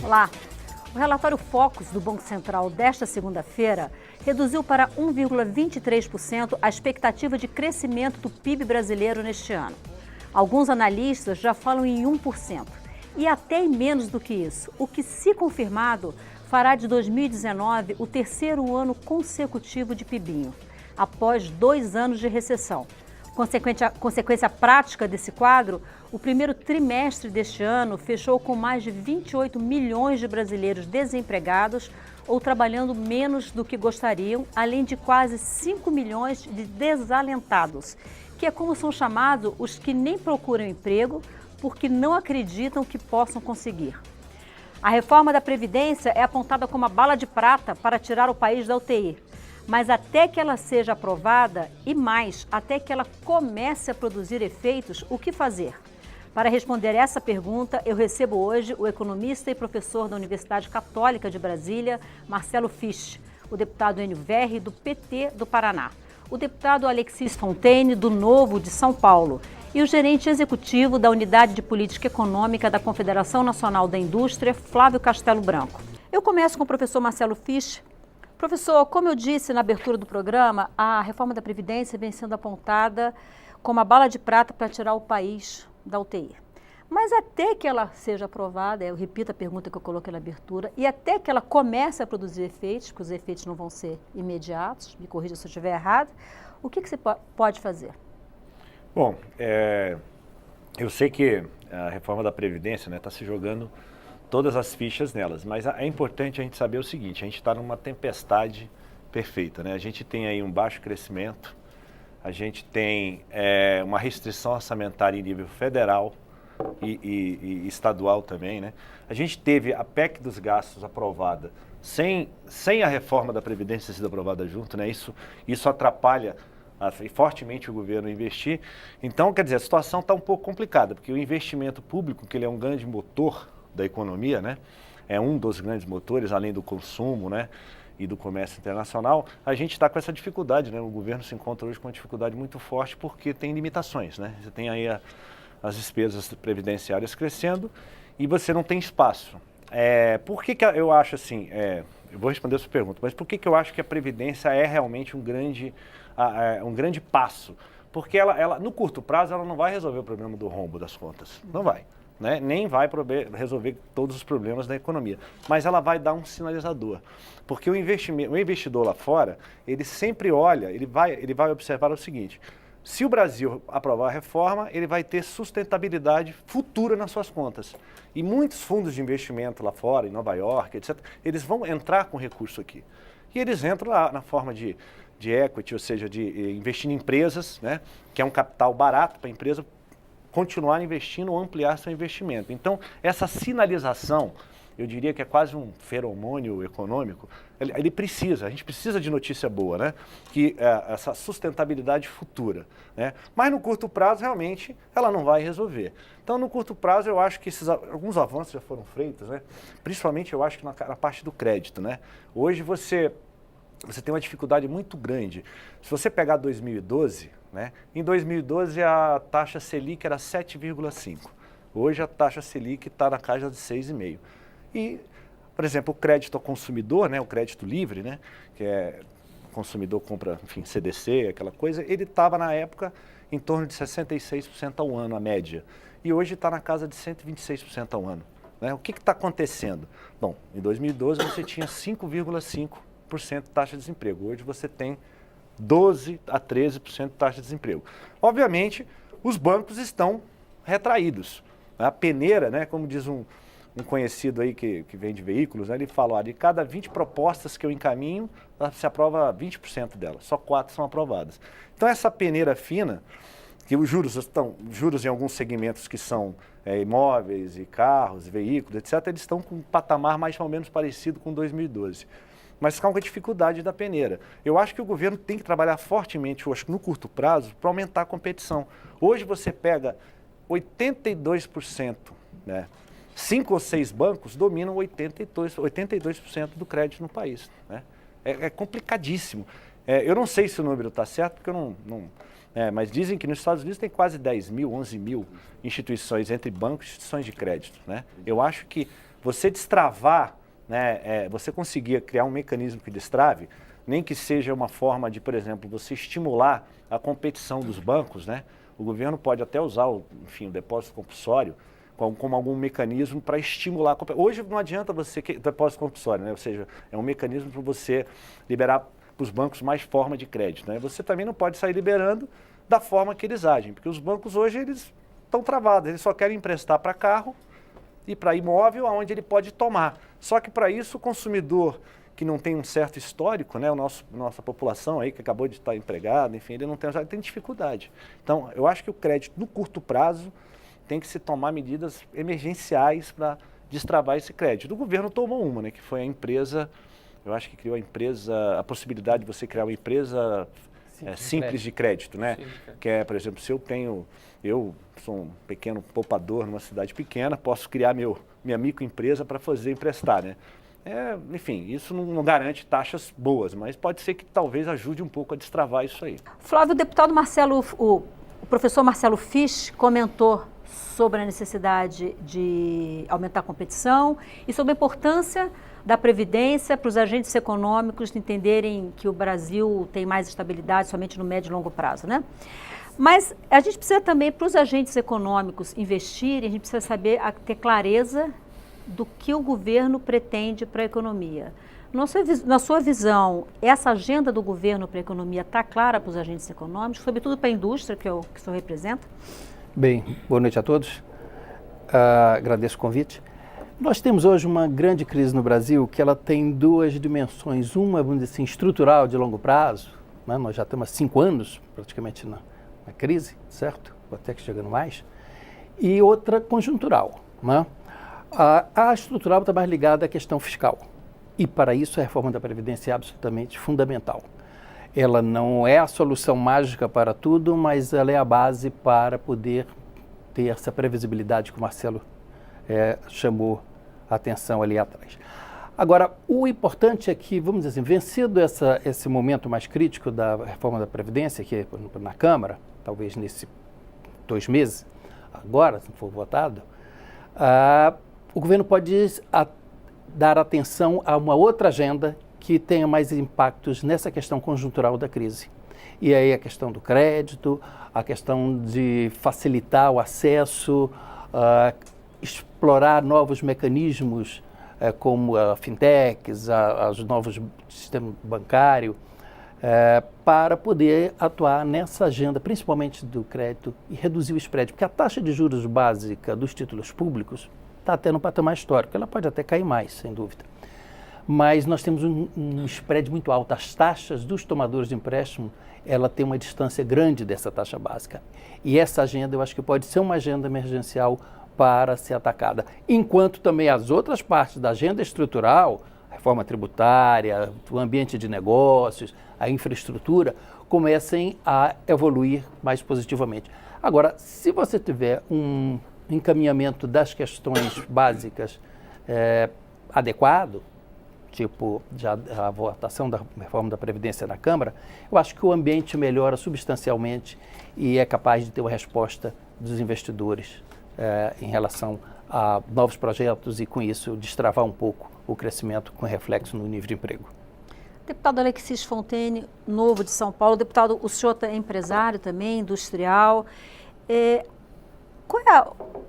Olá! O relatório Focus do Banco Central desta segunda-feira reduziu para 1,23% a expectativa de crescimento do PIB brasileiro neste ano. Alguns analistas já falam em 1% e até em menos do que isso, o que, se confirmado, fará de 2019 o terceiro ano consecutivo de PIBinho, após 2 anos de recessão. Consequência prática desse quadro, o primeiro trimestre deste ano fechou com mais de 28 milhões de brasileiros desempregados ou trabalhando menos do que gostariam, além de quase 5 milhões de desalentados, que é como são chamados os que nem procuram emprego porque não acreditam que possam conseguir. A reforma da Previdência é apontada como a bala de prata para tirar o país da UTI. Mas até que ela seja aprovada e mais, até que ela comece a produzir efeitos, o que fazer? Para responder essa pergunta, eu recebo hoje o economista e professor da Universidade Católica de Brasília, Marcelo Fisch, o deputado Enio Verri, do PT do Paraná, o deputado Alexis Fontaine, do Novo de São Paulo, e o gerente executivo da Unidade de Política Econômica da Confederação Nacional da Indústria, Flávio Castelo Branco. Eu começo com o professor Marcelo Fisch. Professor, como eu disse na abertura do programa, a reforma da Previdência vem sendo apontada como a bala de prata para tirar o país da UTI. Mas até que ela seja aprovada, eu repito a pergunta que eu coloquei na abertura, e até que ela comece a produzir efeitos, porque os efeitos não vão ser imediatos, me corrija se eu estiver errado, o que você pode fazer? Bom, eu sei que a reforma da Previdência está se jogando todas as fichas nelas, mas é importante a gente saber o seguinte: a gente está numa tempestade perfeita, né? A gente tem aí um baixo crescimento, a gente tem uma restrição orçamentária em nível federal e estadual também, né? A gente teve a PEC dos gastos aprovada sem a reforma da Previdência ter sido aprovada junto, né? Isso atrapalha fortemente o governo investir. Então, quer dizer, a situação está um pouco complicada, porque o investimento público, que ele é um grande motor da economia, né? É um dos grandes motores, além do consumo, né? E do comércio internacional, a gente está com essa dificuldade, né? O governo se encontra hoje com uma dificuldade muito forte porque tem limitações, né? Você tem aí as despesas previdenciárias crescendo e você não tem espaço. Por que eu acho assim, eu vou responder a sua pergunta, mas por que eu acho que a Previdência é realmente um grande passo? Porque ela, no curto prazo, ela não vai resolver o problema do rombo das contas, não vai. Né? Nem vai resolver todos os problemas da economia, mas ela vai dar um sinalizador, porque o investidor lá fora, ele sempre olha, ele vai observar o seguinte: se o Brasil aprovar a reforma, ele vai ter sustentabilidade futura nas suas contas, e muitos fundos de investimento lá fora, em Nova York, etc., eles vão entrar com recurso aqui, e eles entram lá na forma de equity, ou seja, de investir em empresas, né? Que é um capital barato para a empresa continuar investindo ou ampliar seu investimento. Então, essa sinalização, eu diria que é quase um feromônio econômico, a gente precisa de notícia boa, né? Que essa sustentabilidade futura, né? Mas no curto prazo, realmente, ela não vai resolver. Então, no curto prazo, eu acho que alguns avanços já foram feitos, né? Principalmente, eu acho que na parte do crédito, né? Hoje você tem uma dificuldade muito grande. Se você pegar 2012, né? Em 2012 a taxa Selic era 7,5. Hoje a taxa Selic está na casa de 6,5. E, por exemplo, o crédito ao consumidor, né? O crédito livre, né? Que o consumidor compra, enfim, CDC, aquela coisa, ele estava na época em torno de 66% ao ano, a média. E hoje está na casa de 126% ao ano. Né? O que está acontecendo? Bom, em 2012 você tinha 5,5% de taxa de desemprego. Hoje você tem 12% a 13% de taxa de desemprego. Obviamente, os bancos estão retraídos. A peneira, né, como diz um conhecido aí que vende veículos, né, ele fala: de cada 20 propostas que eu encaminho, se aprova 20% delas, só 4 são aprovadas. Então, essa peneira fina, que os juros em alguns segmentos que são imóveis e carros, veículos, etc., eles estão com um patamar mais ou menos parecido com 2012. Mas com a dificuldade da peneira. Eu acho que o governo tem que trabalhar fortemente, eu acho que no curto prazo, para aumentar a competição. Hoje você pega 82%, né? 5 ou 6 bancos dominam 82% do crédito no país. Né? É complicadíssimo. Eu não sei se o número está certo, porque eu não mas dizem que nos Estados Unidos tem quase 10 mil, 11 mil instituições, entre bancos e instituições de crédito. Né? Eu acho que você destravar, né, você conseguir criar um mecanismo que destrave, nem que seja uma forma de, por exemplo, você estimular a competição dos bancos, né? O governo pode até usar, o depósito compulsório como algum mecanismo para estimular a competição. Hoje não adianta você depósito compulsório, né? Ou seja, é um mecanismo para você liberar para os bancos mais forma de crédito, né? Você também não pode sair liberando da forma que eles agem, porque os bancos hoje eles estão travados, eles só querem emprestar para carro e para imóvel, aonde ele pode tomar. Só que para isso o consumidor que não tem um certo histórico, né, nossa população aí que acabou de estar empregada, enfim, ele tem dificuldade. Então, eu acho que o crédito no curto prazo tem que se tomar medidas emergenciais para destravar esse crédito. O governo tomou uma, né, que foi a empresa, eu acho que criou a possibilidade de você criar uma empresa simples de crédito, né? Que é, por exemplo, se eu sou um pequeno poupador numa cidade pequena, posso criar minha microempresa para fazer emprestar, né? Enfim, isso não garante taxas boas, mas pode ser que talvez ajude um pouco a destravar isso aí. Flávio, o professor Marcelo Fisch comentou sobre a necessidade de aumentar a competição e sobre a importância da Previdência para os agentes econômicos entenderem que o Brasil tem mais estabilidade somente no médio e longo prazo, né? Mas a gente precisa também, para os agentes econômicos investirem, a gente precisa ter clareza do que o governo pretende para a economia. Na sua visão, essa agenda do governo para a economia está clara para os agentes econômicos, sobretudo para a indústria, que o senhor representa? Bem, boa noite a todos. Agradeço o convite. Nós temos hoje uma grande crise no Brasil que ela tem duas dimensões. Uma, vamos dizer assim, estrutural de longo prazo, né? Nós já estamos há 5 anos praticamente na crise, certo? Ou até que chegando mais. E outra conjuntural, né? A estrutural está mais ligada à questão fiscal. E para isso a reforma da Previdência é absolutamente fundamental. Ela não é a solução mágica para tudo, mas ela é a base para poder ter essa previsibilidade que o Marcelo chamou a atenção ali atrás. Agora, o importante é que, vamos dizer assim, vencido esse momento mais crítico da reforma da Previdência, que é na Câmara, talvez nesses 2 meses, agora, se for votado, o governo pode dar atenção a uma outra agenda que tenha mais impactos nessa questão conjuntural da crise. E aí a questão do crédito, a questão de facilitar o acesso, explorar novos mecanismos como a fintechs, os novos sistemas bancário, para poder atuar nessa agenda, principalmente do crédito, e reduzir o spread. Porque a taxa de juros básica dos títulos públicos está até no patamar histórico. Ela pode até cair mais, sem dúvida. Mas nós temos um spread muito alto. As taxas dos tomadores de empréstimo, ela tem uma distância grande dessa taxa básica. E essa agenda, eu acho que pode ser uma agenda emergencial para ser atacada. Enquanto também as outras partes da agenda estrutural, a reforma tributária, o ambiente de negócios, a infraestrutura, comecem a evoluir mais positivamente. Agora, se você tiver um encaminhamento das questões básicas adequado, tipo já a votação da reforma da Previdência na Câmara, eu acho que o ambiente melhora substancialmente e é capaz de ter uma resposta dos investidores em relação a novos projetos e, com isso, destravar um pouco o crescimento com reflexo no nível de emprego. Deputado Alexis Fontaine, novo de São Paulo. Deputado, o senhor é empresário também, industrial.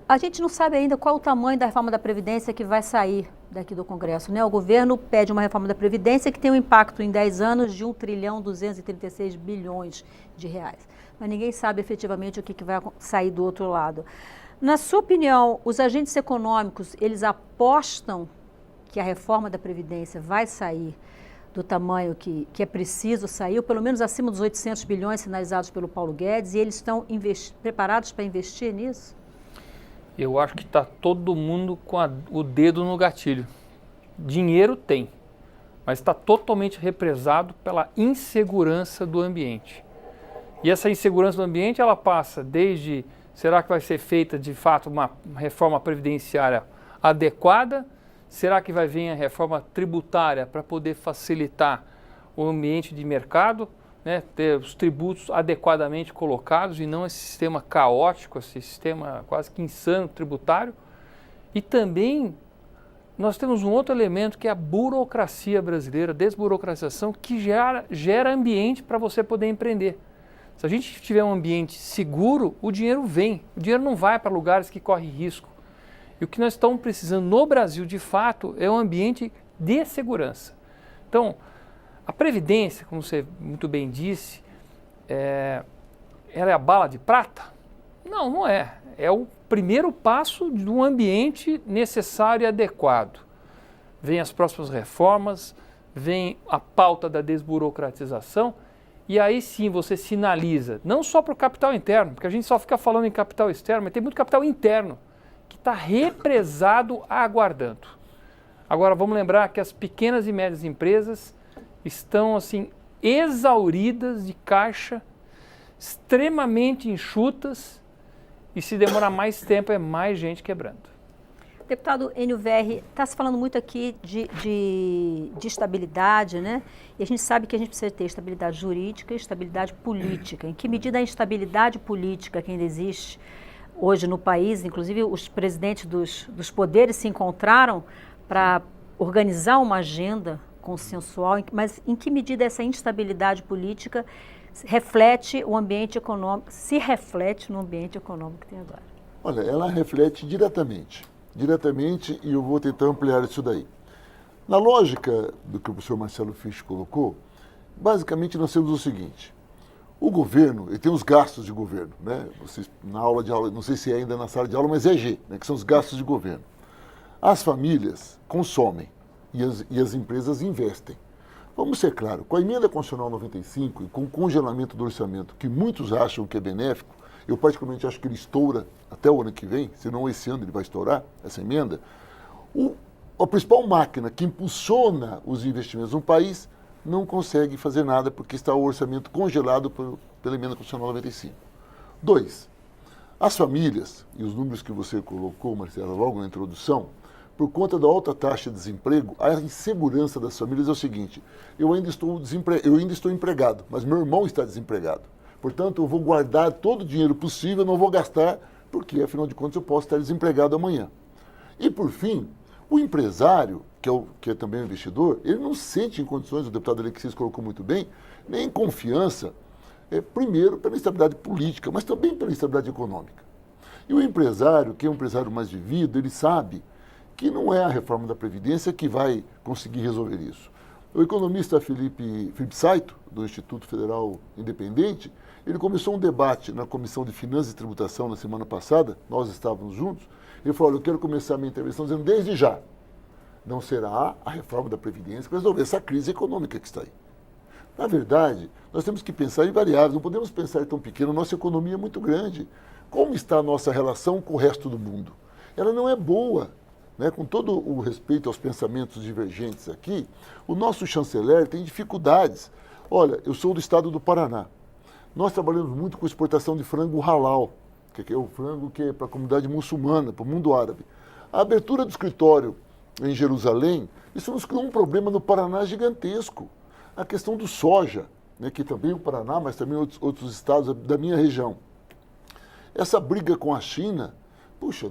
A gente não sabe ainda qual é o tamanho da reforma da Previdência que vai sair daqui do Congresso, né? O governo pede uma reforma da Previdência que tem um impacto em 10 anos de 1,236 trilhão de reais. Mas ninguém sabe efetivamente o que vai sair do outro lado. Na sua opinião, os agentes econômicos, eles apostam que a reforma da Previdência vai sair do tamanho que é preciso sair, ou pelo menos acima dos 800 bilhões sinalizados pelo Paulo Guedes, e eles estão preparados para investir nisso? Eu acho que está todo mundo com o dedo no gatilho. Dinheiro tem, mas está totalmente represado pela insegurança do ambiente. E essa insegurança do ambiente, ela passa desde, será que vai ser feita de fato uma reforma previdenciária adequada? Será que vai vir a reforma tributária para poder facilitar o ambiente de mercado, né, ter os tributos adequadamente colocados e não esse sistema caótico, esse sistema quase que insano tributário? E também nós temos um outro elemento que é a burocracia brasileira, a desburocratização, que gera ambiente para você poder empreender. Se a gente tiver um ambiente seguro, o dinheiro vem. O dinheiro não vai para lugares que correm risco. E o que nós estamos precisando no Brasil, de fato, é um ambiente de segurança. Então, a Previdência, como você muito bem disse, ela é a bala de prata? Não, não é. É o primeiro passo de um ambiente necessário e adequado. Vem as próximas reformas, vem a pauta da desburocratização, e aí sim você sinaliza, não só para o capital interno, porque a gente só fica falando em capital externo, mas tem muito capital interno, que está represado aguardando. Agora vamos lembrar que as pequenas e médias empresas estão assim exauridas de caixa, extremamente enxutas, e se demorar mais tempo é mais gente quebrando. Deputado Enio Verri, está se falando muito aqui de estabilidade, né? E a gente sabe que a gente precisa ter estabilidade jurídica e estabilidade política. Em que medida a instabilidade política que ainda existe hoje no país, inclusive os presidentes dos poderes se encontraram para organizar uma agenda consensual, mas em que medida essa instabilidade política reflete o ambiente econômico, se reflete no ambiente econômico que tem agora? Olha, ela reflete diretamente, e eu vou tentar ampliar isso daí. Na lógica do que o professor Marcelo Fisch colocou, basicamente nós temos o seguinte: o governo, ele tem os gastos de governo, né? Vocês, na aula de aula, não sei se é ainda na sala de aula, mas é G, né? Que são os gastos de governo. As famílias consomem e as empresas investem. Vamos ser claros, com a emenda constitucional 95 e com o congelamento do orçamento, que muitos acham que é benéfico, eu particularmente acho que ele estoura até o ano que vem, senão esse ano ele vai estourar, essa emenda, a principal máquina que impulsiona os investimentos no país não consegue fazer nada porque está o orçamento congelado pela emenda constitucional 95. 2. As famílias, e os números que você colocou, Marcelo, logo na introdução, por conta da alta taxa de desemprego, a insegurança das famílias é o seguinte: eu ainda estou empregado, mas meu irmão está desempregado. Portanto, eu vou guardar todo o dinheiro possível, não vou gastar, porque, afinal de contas, eu posso estar desempregado amanhã. E, por fim, o empresário, que é também um investidor, ele não se sente em condições, o deputado Alexis colocou muito bem, nem confiança, primeiro pela instabilidade política, mas também pela instabilidade econômica. E o empresário, que é um empresário mais vivido, ele sabe que não é a reforma da Previdência que vai conseguir resolver isso. O economista Felipe Saito, do Instituto Federal Independente, ele começou um debate na Comissão de Finanças e Tributação na semana passada, nós estávamos juntos, ele falou: olha, eu quero começar a minha intervenção dizendo desde já, não será a reforma da Previdência que vai resolver essa crise econômica que está aí. Na verdade, nós temos que pensar em variáveis, não podemos pensar tão pequeno, nossa economia é muito grande. Como está a nossa relação com o resto do mundo? Ela não é boa. Né, com todo o respeito aos pensamentos divergentes aqui, o nosso chanceler tem dificuldades. Olha, eu sou do estado do Paraná. Nós trabalhamos muito com exportação de frango halal, que é o frango que é para a comunidade muçulmana, para o mundo árabe. A abertura do escritório em Jerusalém, isso nos criou um problema no Paraná gigantesco. A questão do soja, né, que também o Paraná, mas também outros estados da minha região. Essa briga com a China, puxa,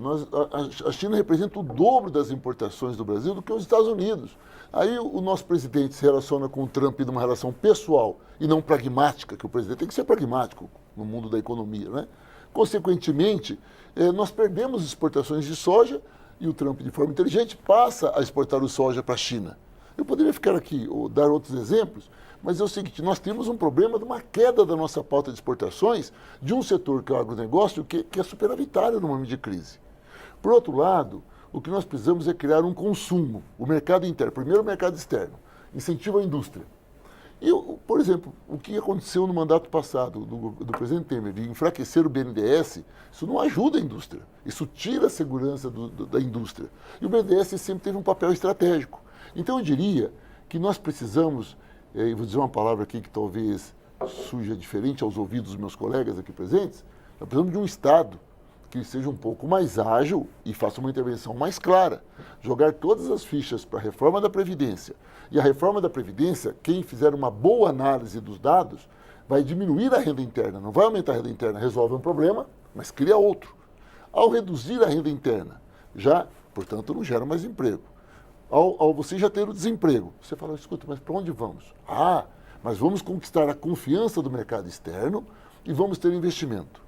a China representa o dobro das importações do Brasil do que os Estados Unidos. Aí o nosso presidente se relaciona com o Trump numa relação pessoal e não pragmática, que o presidente tem que ser pragmático no mundo da economia, né? Consequentemente, nós perdemos exportações de soja e o Trump, de forma inteligente, passa a exportar o soja para a China. Eu poderia ficar aqui ou dar outros exemplos, mas é o seguinte: nós temos um problema de uma queda da nossa pauta de exportações de um setor que é o agronegócio, que é superavitário no momento de crise. Por outro lado, o que nós precisamos é criar um consumo, o mercado interno, primeiro o mercado externo, incentivo à indústria. E, por exemplo, o que aconteceu no mandato passado do presidente Temer, de enfraquecer o BNDES, isso não ajuda a indústria, isso tira a segurança da indústria. E o BNDES sempre teve um papel estratégico. Então eu diria que nós precisamos, e vou dizer uma palavra aqui que talvez suja diferente aos ouvidos dos meus colegas aqui presentes, nós precisamos de um Estado que seja um pouco mais ágil e faça uma intervenção mais clara. Jogar todas as fichas para a reforma da Previdência. E a reforma da Previdência, quem fizer uma boa análise dos dados, vai diminuir a renda interna, não vai aumentar a renda interna, resolve um problema, mas cria outro. Ao reduzir a renda interna, já, portanto, não gera mais emprego. ao você já ter o desemprego. Você fala, escuta, mas para onde vamos? Ah, mas vamos conquistar a confiança do mercado externo e vamos ter investimento.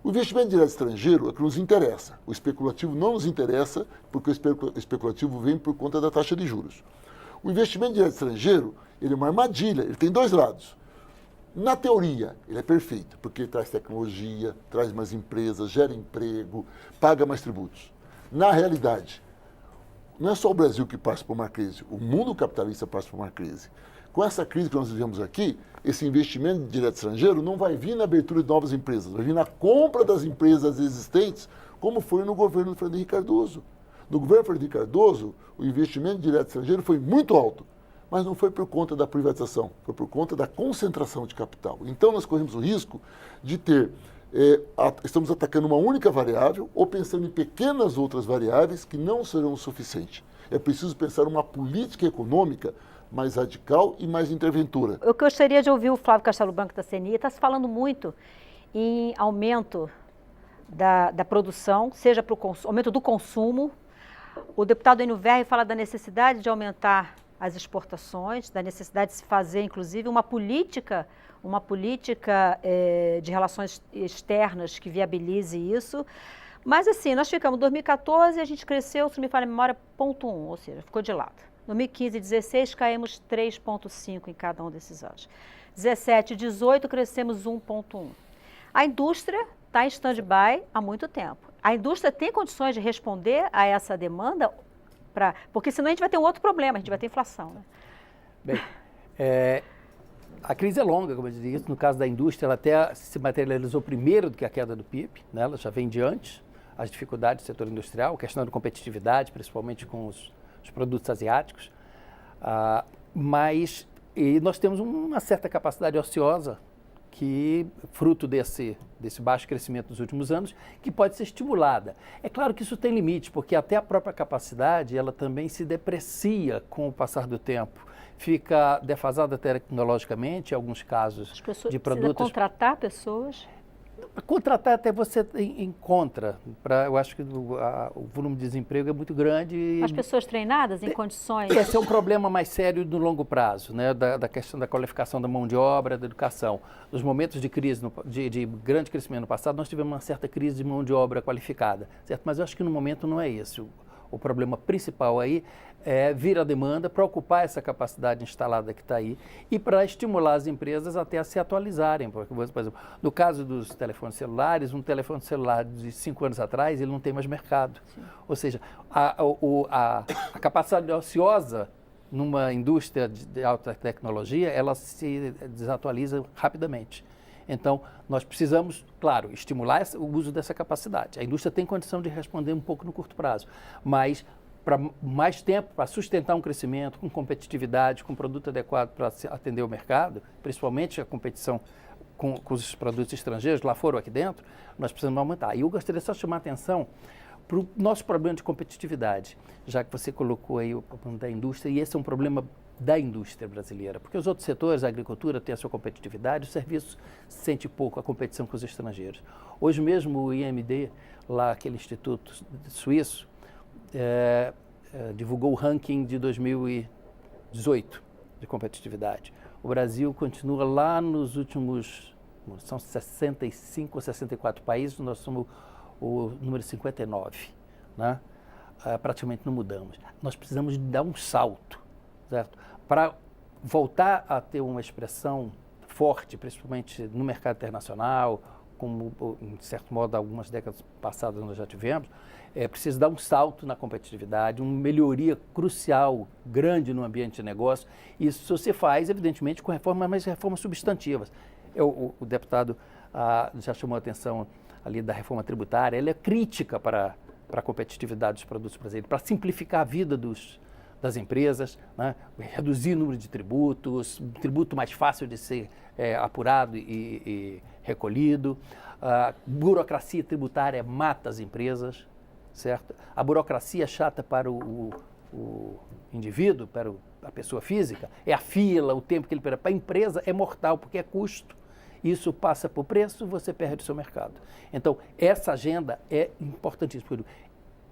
O investimento direto estrangeiro é o que nos interessa. O especulativo não nos interessa, porque o especulativo vem por conta da taxa de juros. O investimento direto estrangeiro, ele é uma armadilha, ele tem dois lados. Na teoria, ele é perfeito, porque ele traz tecnologia, traz mais empresas, gera emprego, paga mais tributos. Na realidade, não é só o Brasil que passa por uma crise, o mundo capitalista passa por uma crise. Com essa crise que nós vivemos aqui, esse investimento direto estrangeiro não vai vir na abertura de novas empresas, vai vir na compra das empresas existentes, como foi no governo do Fernando Henrique Cardoso. No governo do Fernando Henrique Cardoso, o investimento direto estrangeiro foi muito alto, mas não foi por conta da privatização, foi por conta da concentração de capital. Então, nós corremos o risco de ter, estamos atacando uma única variável ou pensando em pequenas outras variáveis que não serão o suficiente. É preciso pensar uma política econômica mais radical e mais interventora. Eu gostaria de ouvir o Flávio Castelo Branco da CNI. Está se falando muito em aumento da produção, seja para o aumento do consumo. O deputado Enio Verri fala da necessidade de aumentar as exportações, da necessidade de se fazer, inclusive, uma política de relações externas que viabilize isso. Mas, assim, nós ficamos em 2014, a gente cresceu, se me falha a memória, 0,1, ou seja, ficou de lado. 2015 e 2016 caímos 3,5 em cada um desses anos. 17 e 18 crescemos 1,1. A indústria está em stand-by há muito tempo. A indústria tem condições de responder a essa demanda? Porque senão a gente vai ter um outro problema, a gente vai ter inflação. Né? Bem, a crise é longa, como eu disse. No caso da indústria, ela até se materializou primeiro do que a queda do PIB, né? Ela já vem de antes, as dificuldades do setor industrial, a questão da competitividade, principalmente com os produtos asiáticos, mas nós temos uma certa capacidade ociosa que, fruto desse baixo crescimento dos últimos anos, que pode ser estimulada. É claro que isso tem limite, porque até a própria capacidade, ela também se deprecia com o passar do tempo. Fica defasada tecnologicamente, em alguns casos, as pessoas de produtos... contratar pessoas... Contratar até você encontra. Eu acho que o volume de desemprego é muito grande. As pessoas treinadas em condições... Esse é um problema mais sério no longo prazo, né? Da questão da qualificação da mão de obra, da educação. Nos momentos de crise, de grande crescimento no passado, nós tivemos uma certa crise de mão de obra qualificada, certo? Mas eu acho que no momento não é esse. O problema principal aí é vir a demanda para ocupar essa capacidade instalada que está aí e para estimular as empresas até a se atualizarem. Porque, por exemplo, no caso dos telefones celulares, um telefone celular de 5 anos atrás, ele não tem mais mercado. Sim. Ou seja, a capacidade ociosa numa indústria de alta tecnologia, ela se desatualiza rapidamente. Então, nós precisamos, claro, estimular o uso dessa capacidade. A indústria tem condição de responder um pouco no curto prazo, mas para mais tempo, para sustentar um crescimento com competitividade, com produto adequado para atender o mercado, principalmente a competição com os produtos estrangeiros, lá fora ou aqui dentro, nós precisamos aumentar. E eu gostaria só de chamar a atenção para o nosso problema de competitividade, já que você colocou aí o problema da indústria, e esse é um problema da indústria brasileira, porque os outros setores, a agricultura tem a sua competitividade, o serviço sente pouco a competição com os estrangeiros. Hoje mesmo o IMD, lá aquele instituto suíço, divulgou o ranking de 2018 de competitividade. O Brasil continua lá nos últimos, são 65 ou 64 países, nós somos o número 59, né? Praticamente não mudamos. Nós precisamos dar um salto, certo? Para voltar a ter uma expressão forte, principalmente no mercado internacional, como, de certo modo, algumas décadas passadas nós já tivemos, é preciso dar um salto na competitividade, uma melhoria crucial, grande no ambiente de negócio. Isso se faz, evidentemente, com reformas, mas reformas substantivas. O deputado já chamou a atenção ali da reforma tributária, ela é crítica para a competitividade dos produtos brasileiros, para simplificar a vida das empresas, né? Reduzir o número de tributos, um tributo mais fácil de ser apurado e recolhido. A burocracia tributária mata as empresas, certo? A burocracia chata para o indivíduo, para a pessoa física, é a fila, o tempo que ele perde. Para a empresa é mortal, porque é custo. Isso passa por preço, você perde o seu mercado. Então, essa agenda é importantíssima.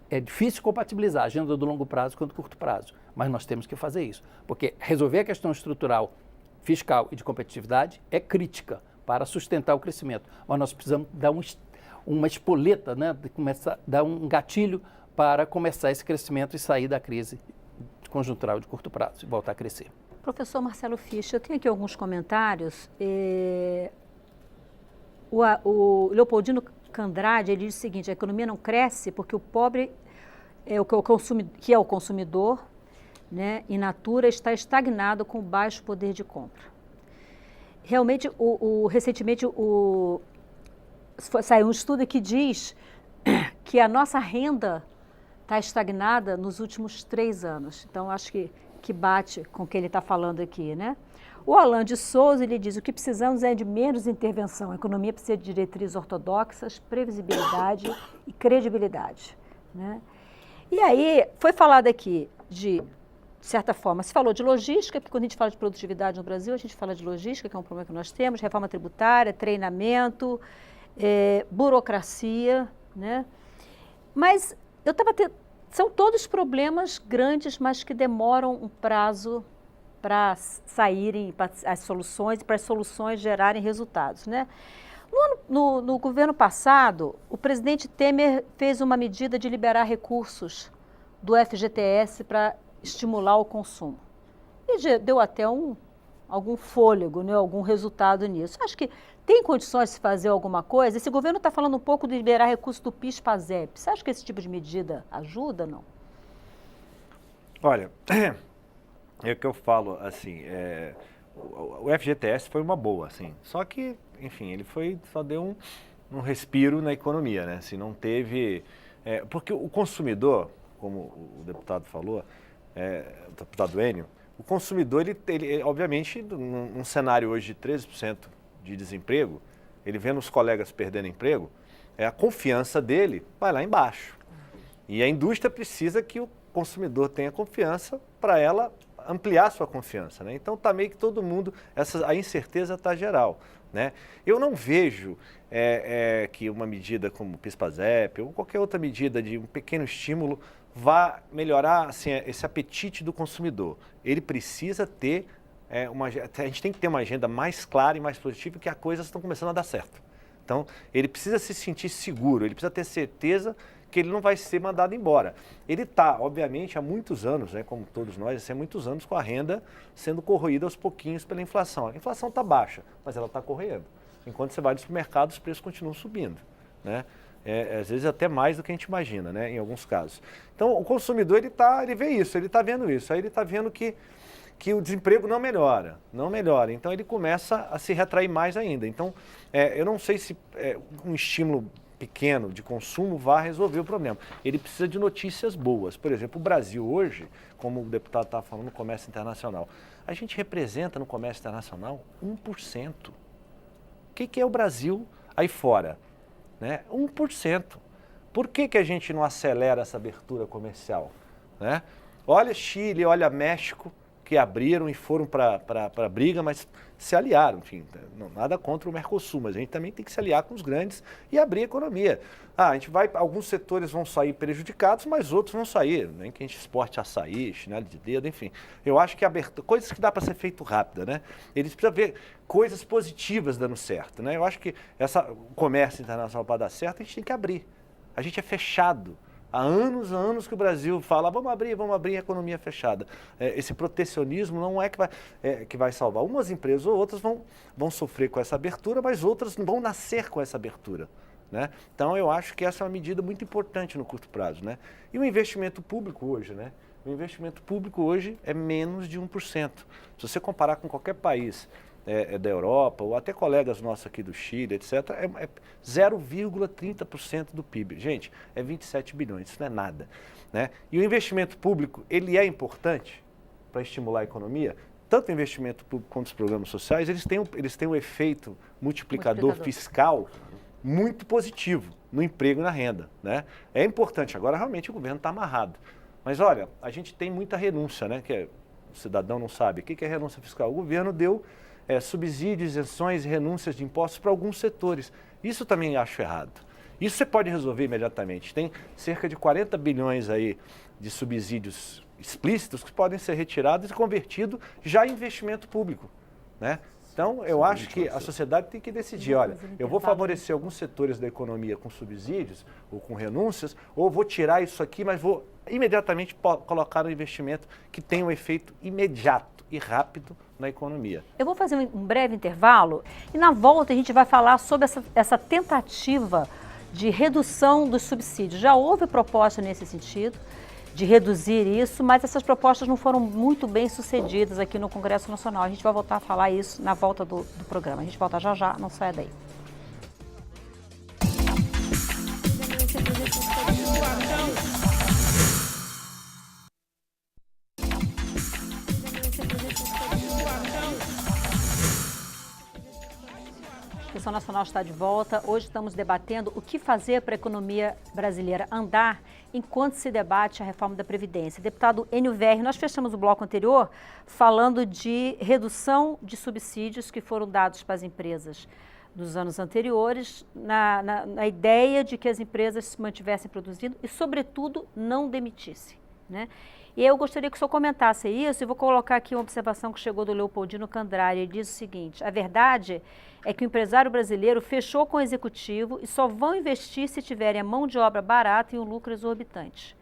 É difícil compatibilizar a agenda do longo prazo com a do curto prazo, mas nós temos que fazer isso, porque resolver a questão estrutural, fiscal e de competitividade é crítica para sustentar o crescimento, mas nós precisamos dar uma espoleta, né, de começar, dar um gatilho para começar esse crescimento e sair da crise conjuntural de curto prazo e voltar a crescer. Professor Marcelo Fischer, eu tenho aqui alguns comentários. O Leopoldino Candrade, ele diz o seguinte: a economia não cresce porque o pobre, que é o consumidor, né, in natura, está estagnado com baixo poder de compra. Realmente, recentemente, saiu um estudo que diz que a nossa renda está estagnada nos últimos 3 anos. Então, acho que bate com o que ele está falando aqui, né? O Alain de Souza, ele diz: o que precisamos é de menos intervenção. A economia precisa de diretrizes ortodoxas, previsibilidade e credibilidade, né? E aí, foi falado aqui de certa forma, se falou de logística, porque quando a gente fala de produtividade no Brasil, a gente fala de logística, que é um problema que nós temos, reforma tributária, treinamento, burocracia, né? Mas eu estava são todos problemas grandes, mas que demoram um prazo para saírem as soluções e para as soluções gerarem resultados, né? No governo passado, o presidente Temer fez uma medida de liberar recursos do FGTS para estimular o consumo. E deu até algum fôlego, né, algum resultado nisso. Acho que tem condições de se fazer alguma coisa. Esse governo está falando um pouco de liberar recursos do PIS/PASEP. Você acha que esse tipo de medida ajuda ou não? Olha, é o que eu falo, assim, o FGTS foi uma boa, assim, só que, enfim, ele só deu um respiro na economia, né, assim, não teve, porque o consumidor, como o deputado falou, o deputado Enio, o consumidor, ele obviamente, num cenário hoje de 13% de desemprego, ele vendo os colegas perdendo emprego, a confiança dele vai lá embaixo. E a indústria precisa que o consumidor tenha confiança para ela ampliar sua confiança, né? Então está meio que todo mundo, a incerteza está geral, né? Eu não vejo que uma medida como o PIS/PASEP ou qualquer outra medida de um pequeno estímulo vá melhorar assim, esse apetite do consumidor. Ele precisa ter a gente tem que ter uma agenda mais clara e mais positiva, que as coisas estão começando a dar certo. Então, ele precisa se sentir seguro, ele precisa ter certeza que ele não vai ser mandado embora. Ele está, obviamente, há muitos anos, né, como todos nós, há muitos anos com a renda sendo corroída aos pouquinhos pela inflação. A inflação está baixa, mas ela está corroendo. Enquanto você vai no supermercado, os preços continuam subindo, né? Às vezes até mais do que a gente imagina, né, em alguns casos. Então, o consumidor, ele vê isso, ele está vendo isso, aí ele está vendo que o desemprego não melhora. Então, ele começa a se retrair mais ainda. Então, eu não sei se um estímulo pequeno de consumo vai resolver o problema. Ele precisa de notícias boas. Por exemplo, o Brasil hoje, como o deputado estava falando no comércio internacional, a gente representa no comércio internacional 1%. O que é o Brasil aí fora? Né? 1%. Por que a gente não acelera essa abertura comercial? Né? Olha Chile, olha México, que abriram e foram para a briga, mas se aliaram, enfim, nada contra o Mercosul, mas a gente também tem que se aliar com os grandes e abrir a economia. Alguns setores vão sair prejudicados, mas outros vão sair, nem que a gente exporte açaí, chinelo de dedo, enfim. Eu acho que coisas que dá para ser feito rápida, né? Eles precisam ver coisas positivas dando certo, né? Eu acho que o comércio internacional para dar certo, a gente tem que abrir. A gente é fechado. Há anos que o Brasil fala, vamos abrir a economia fechada. Esse protecionismo não é que vai salvar. Umas empresas ou outras vão sofrer com essa abertura, mas outras vão nascer com essa abertura, né? Então, eu acho que essa é uma medida muito importante no curto prazo, né? E o investimento público hoje, né? O investimento público hoje é menos de 1%. Se você comparar com qualquer país da Europa, ou até colegas nossos aqui do Chile, etc., é 0,30% do PIB. Gente, é 27 bilhões, isso não é nada, né? E o investimento público, ele é importante para estimular a economia. Tanto o investimento público quanto os programas sociais, eles têm um efeito multiplicador fiscal muito positivo no emprego e na renda, né? É importante. Agora, realmente, o governo está amarrado. Mas, olha, a gente tem muita renúncia, né? Que o cidadão não sabe. O que é renúncia fiscal? O governo deu subsídios, isenções e renúncias de impostos para alguns setores. Isso também acho errado. Isso você pode resolver imediatamente. Tem cerca de 40 bilhões aí de subsídios explícitos que podem ser retirados e convertidos já em investimento público, né? Então, eu acho que a sociedade tem que decidir, olha, eu vou favorecer alguns setores da economia com subsídios ou com renúncias, ou vou tirar isso aqui, mas vou imediatamente colocar um investimento que tenha um efeito imediato e rápido na economia. Eu vou fazer um breve intervalo e na volta a gente vai falar sobre essa tentativa de redução dos subsídios. Já houve proposta nesse sentido, de reduzir isso, mas essas propostas não foram muito bem sucedidas aqui no Congresso Nacional. A gente vai voltar a falar isso na volta do programa. A gente volta já já, não saia daí. A Sessão Nacional está de volta. Hoje estamos debatendo o que fazer para a economia brasileira andar enquanto se debate a reforma da Previdência. Deputado Enio Verri, nós fechamos o bloco anterior falando de redução de subsídios que foram dados para as empresas dos anos anteriores, na ideia de que as empresas se mantivessem produzindo e, sobretudo, não demitissem, né? E eu gostaria que o senhor comentasse isso, e vou colocar aqui uma observação que chegou do Leopoldino Candrari. Ele diz o seguinte: a verdade é que o empresário brasileiro fechou com o executivo e só vão investir se tiverem a mão de obra barata e um lucro exorbitante.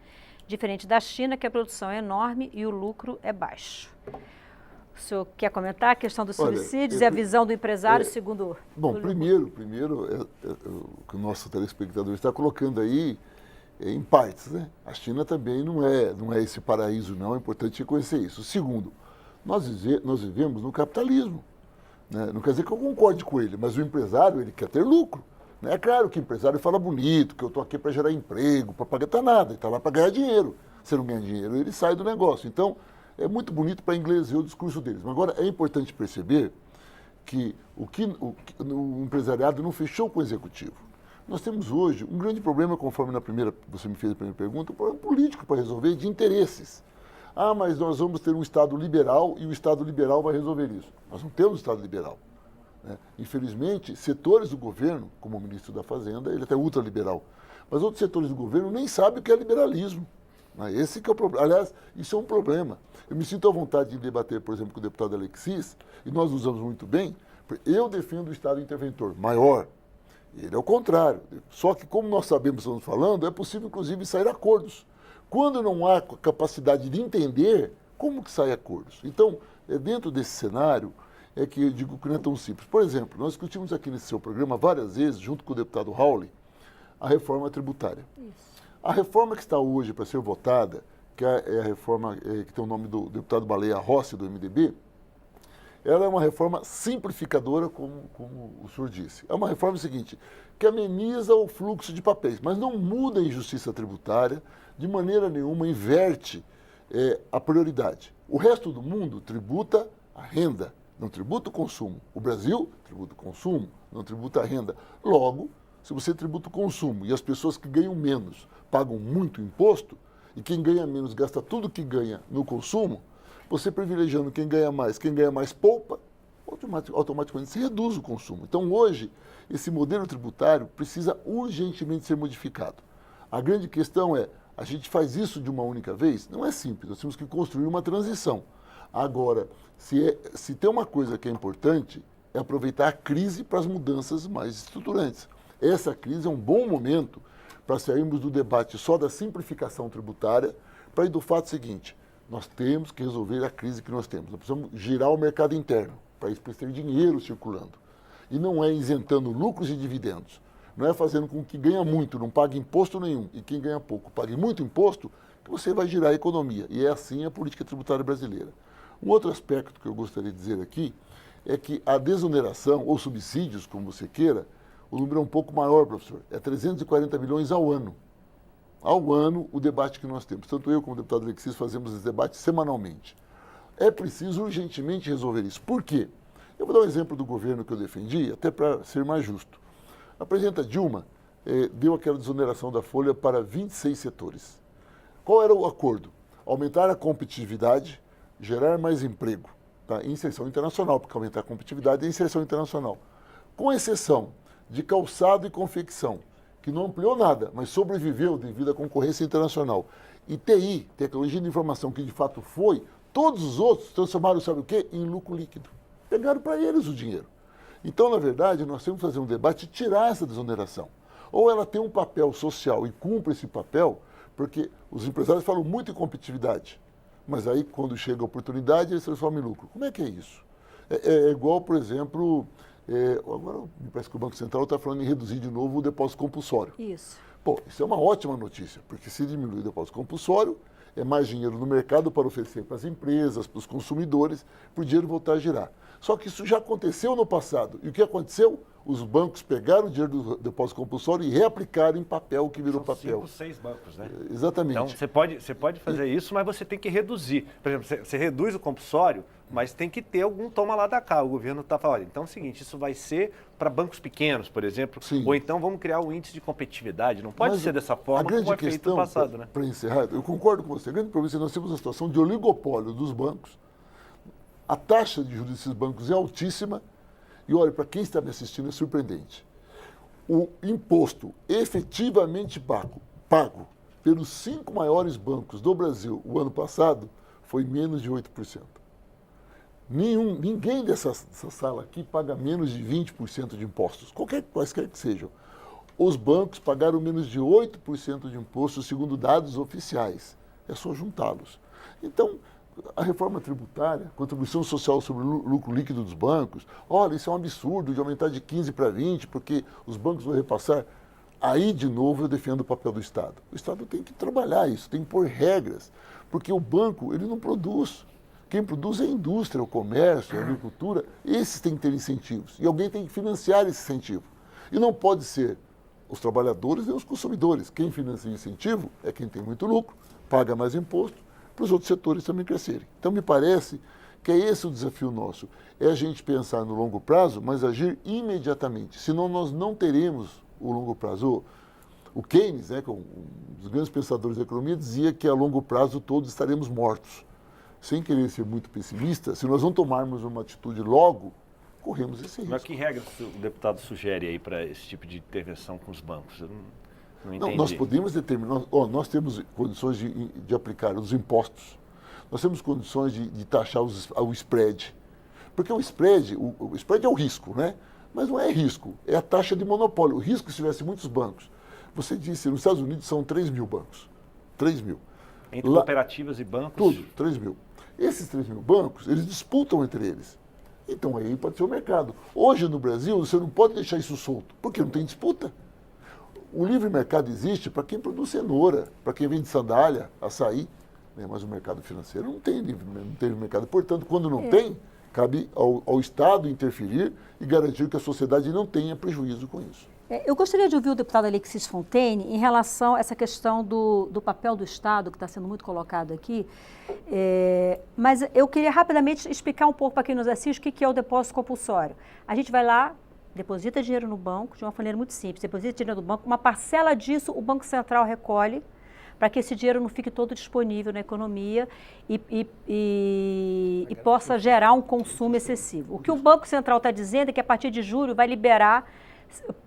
Diferente da China, que a produção é enorme e o lucro é baixo. O senhor quer comentar a questão dos subsídios e a visão do empresário, segundo... Bom, primeiro o que o nosso telespectador está colocando aí em partes, né? A China também não é esse paraíso, não, é importante reconhecer isso. Segundo, nós vivemos no capitalismo, né? Não quer dizer que eu concorde com ele, mas o empresário, ele quer ter lucro, né? É claro que o empresário fala bonito, que eu estou aqui para gerar emprego, para pagar, tá nada, ele está lá para ganhar dinheiro. Se não ganhar dinheiro, ele sai do negócio. Então, é muito bonito para inglesear o discurso deles. Mas agora, é importante perceber que o empresariado não fechou com o executivo. Nós temos hoje um grande problema, conforme você me fez a primeira pergunta, um problema político para resolver, de interesses. Ah, mas nós vamos ter um Estado liberal e o Estado liberal vai resolver isso. Nós não temos um Estado liberal, né? Infelizmente, setores do governo, como o ministro da Fazenda, ele é até ultraliberal, mas outros setores do governo nem sabem o que é liberalismo. Esse que é o problema. Aliás, isso é um problema. Eu me sinto à vontade de debater, por exemplo, com o deputado Alexis, e nós usamos muito bem, porque eu defendo o Estado interventor maior. Ele é o contrário. Só que, como nós sabemos, estamos falando, é possível, inclusive, sair acordos. Quando não há capacidade de entender, como que saem acordos? Então, dentro desse cenário, é que eu digo que não é tão simples. Por exemplo, nós discutimos aqui nesse seu programa várias vezes, junto com o deputado Rauli, a reforma tributária. Isso. A reforma que está hoje para ser votada, que é a reforma que tem o nome do deputado Baleia Rossi, do MDB, ela é uma reforma simplificadora, como o senhor disse. É uma reforma seguinte, que ameniza o fluxo de papéis, mas não muda a injustiça tributária, de maneira nenhuma inverte a prioridade. O resto do mundo tributa a renda, não tributa o consumo. O Brasil tributa o consumo, não tributa a renda. Logo, se você tributa o consumo e as pessoas que ganham menos pagam muito imposto, e quem ganha menos gasta tudo que ganha no consumo, você privilegiando quem ganha mais poupa, automaticamente se reduz o consumo. Então, hoje, esse modelo tributário precisa urgentemente ser modificado. A grande questão é, a gente faz isso de uma única vez? Não é simples, nós temos que construir uma transição. Agora, se tem uma coisa que é importante, é aproveitar a crise para as mudanças mais estruturantes. Essa crise é um bom momento para sairmos do debate só da simplificação tributária, para ir do fato seguinte: nós temos que resolver a crise que nós temos. Nós precisamos girar o mercado interno, para isso precisa ter dinheiro circulando. E não é isentando lucros e dividendos. Não é fazendo com que ganha muito, não pague imposto nenhum, e quem ganha pouco pague muito imposto, que você vai girar a economia. E é assim a política tributária brasileira. Um outro aspecto que eu gostaria de dizer aqui é que a desoneração, ou subsídios, como você queira, o número é um pouco maior, professor. É 340 milhões ao ano. Ao ano, o debate que nós temos. Tanto eu como o deputado Alexis fazemos esse debate semanalmente. É preciso urgentemente resolver isso. Por quê? Eu vou dar um exemplo do governo que eu defendi, até para ser mais justo. A presidenta Dilma deu aquela desoneração da folha para 26 setores. Qual era o acordo? Aumentar a competitividade, gerar mais emprego, tá? Inserção internacional, porque aumentar a competitividade é inserção internacional. Com exceção de calçado e confecção, que não ampliou nada, mas sobreviveu devido à concorrência internacional. E TI, tecnologia de informação, que de fato foi, todos os outros transformaram, sabe o quê? Em lucro líquido. Pegaram para eles o dinheiro. Então, na verdade, nós temos que fazer um debate e tirar essa desoneração. Ou ela tem um papel social e cumpre esse papel, porque os empresários falam muito em competitividade, mas aí, quando chega a oportunidade, eles transformam em lucro. Como é que é isso? É igual, por exemplo, agora me parece que o Banco Central está falando em reduzir de novo o depósito compulsório. Isso. Pô, isso é uma ótima notícia, porque se diminuir o depósito compulsório, é mais dinheiro no mercado para oferecer para as empresas, para os consumidores, para o dinheiro voltar a girar. Só que isso já aconteceu no passado. E o que aconteceu? Os bancos pegaram o dinheiro do depósito compulsório e reaplicaram em papel, que virou papel. 5, 6 bancos, né? Exatamente. Então, você pode fazer isso, mas você tem que reduzir. Por exemplo, você reduz o compulsório, mas tem que ter algum toma lá da cá. O governo está falando, olha, então é o seguinte, isso vai ser para bancos pequenos, por exemplo, Sim. ou então vamos criar um índice de competitividade. Não pode ser dessa forma como grande é feito questão, no passado, né? Para encerrar, eu concordo com você. A grande problema é que nós temos uma situação de oligopólio dos bancos. A taxa de juros desses bancos é altíssima. E olha, para quem está me assistindo, é surpreendente. O imposto efetivamente pago pelos 5 maiores bancos do Brasil o ano passado foi menos de 8%. Ninguém dessa sala aqui paga menos de 20% de impostos, quaisquer que sejam. Os bancos pagaram menos de 8% de imposto, segundo dados oficiais. É só juntá-los. Então, a reforma tributária, contribuição social sobre o lucro líquido dos bancos, olha, isso é um absurdo de aumentar de 15 para 20, porque os bancos vão repassar. Aí, de novo, eu defendo o papel do Estado. O Estado tem que trabalhar isso, tem que pôr regras, porque o banco, ele não produz. Quem produz é a indústria, o comércio, a agricultura. Esses têm que ter incentivos. E alguém tem que financiar esse incentivo. E não pode ser os trabalhadores nem os consumidores. Quem financia o incentivo é quem tem muito lucro, paga mais imposto, para os outros setores também crescerem. Então, me parece que é esse o desafio nosso. É a gente pensar no longo prazo, mas agir imediatamente. Senão, nós não teremos o longo prazo. O Keynes, né, que é um dos grandes pensadores da economia, dizia que a longo prazo todos estaremos mortos. Sem querer ser muito pessimista, se nós não tomarmos uma atitude logo, corremos esse risco. Mas que regras o deputado sugere aí para esse tipo de intervenção com os bancos? Eu não entendi. Não, nós podemos determinar, nós temos condições de aplicar os impostos, nós temos condições de taxar o spread, porque o spread é o risco, né? Mas não é risco, é a taxa de monopólio. O risco se tivesse muitos bancos. Você disse, nos Estados Unidos são 3 mil bancos, 3 mil. Entre cooperativas e bancos? Tudo, 3 mil. Esses 3 mil bancos, eles disputam entre eles. Então aí pode ser o mercado. Hoje no Brasil, você não pode deixar isso solto, porque não tem disputa. O livre mercado existe para quem produz cenoura, para quem vende sandália, açaí, né? Mas o mercado financeiro não tem livre mercado. Portanto, quando não tem, cabe ao Estado interferir e garantir que a sociedade não tenha prejuízo com isso. Eu gostaria de ouvir o deputado Alexis Fontaine em relação a essa questão do papel do Estado, que está sendo muito colocado aqui, mas eu queria rapidamente explicar um pouco para quem nos assiste o que é o depósito compulsório. A gente vai lá, deposita dinheiro no banco, de uma maneira muito simples, deposita dinheiro no banco, uma parcela disso o Banco Central recolhe, para que esse dinheiro não fique todo disponível na economia e possa gerar um consumo excessivo. O que o Banco Central está dizendo é que a partir de julho vai liberar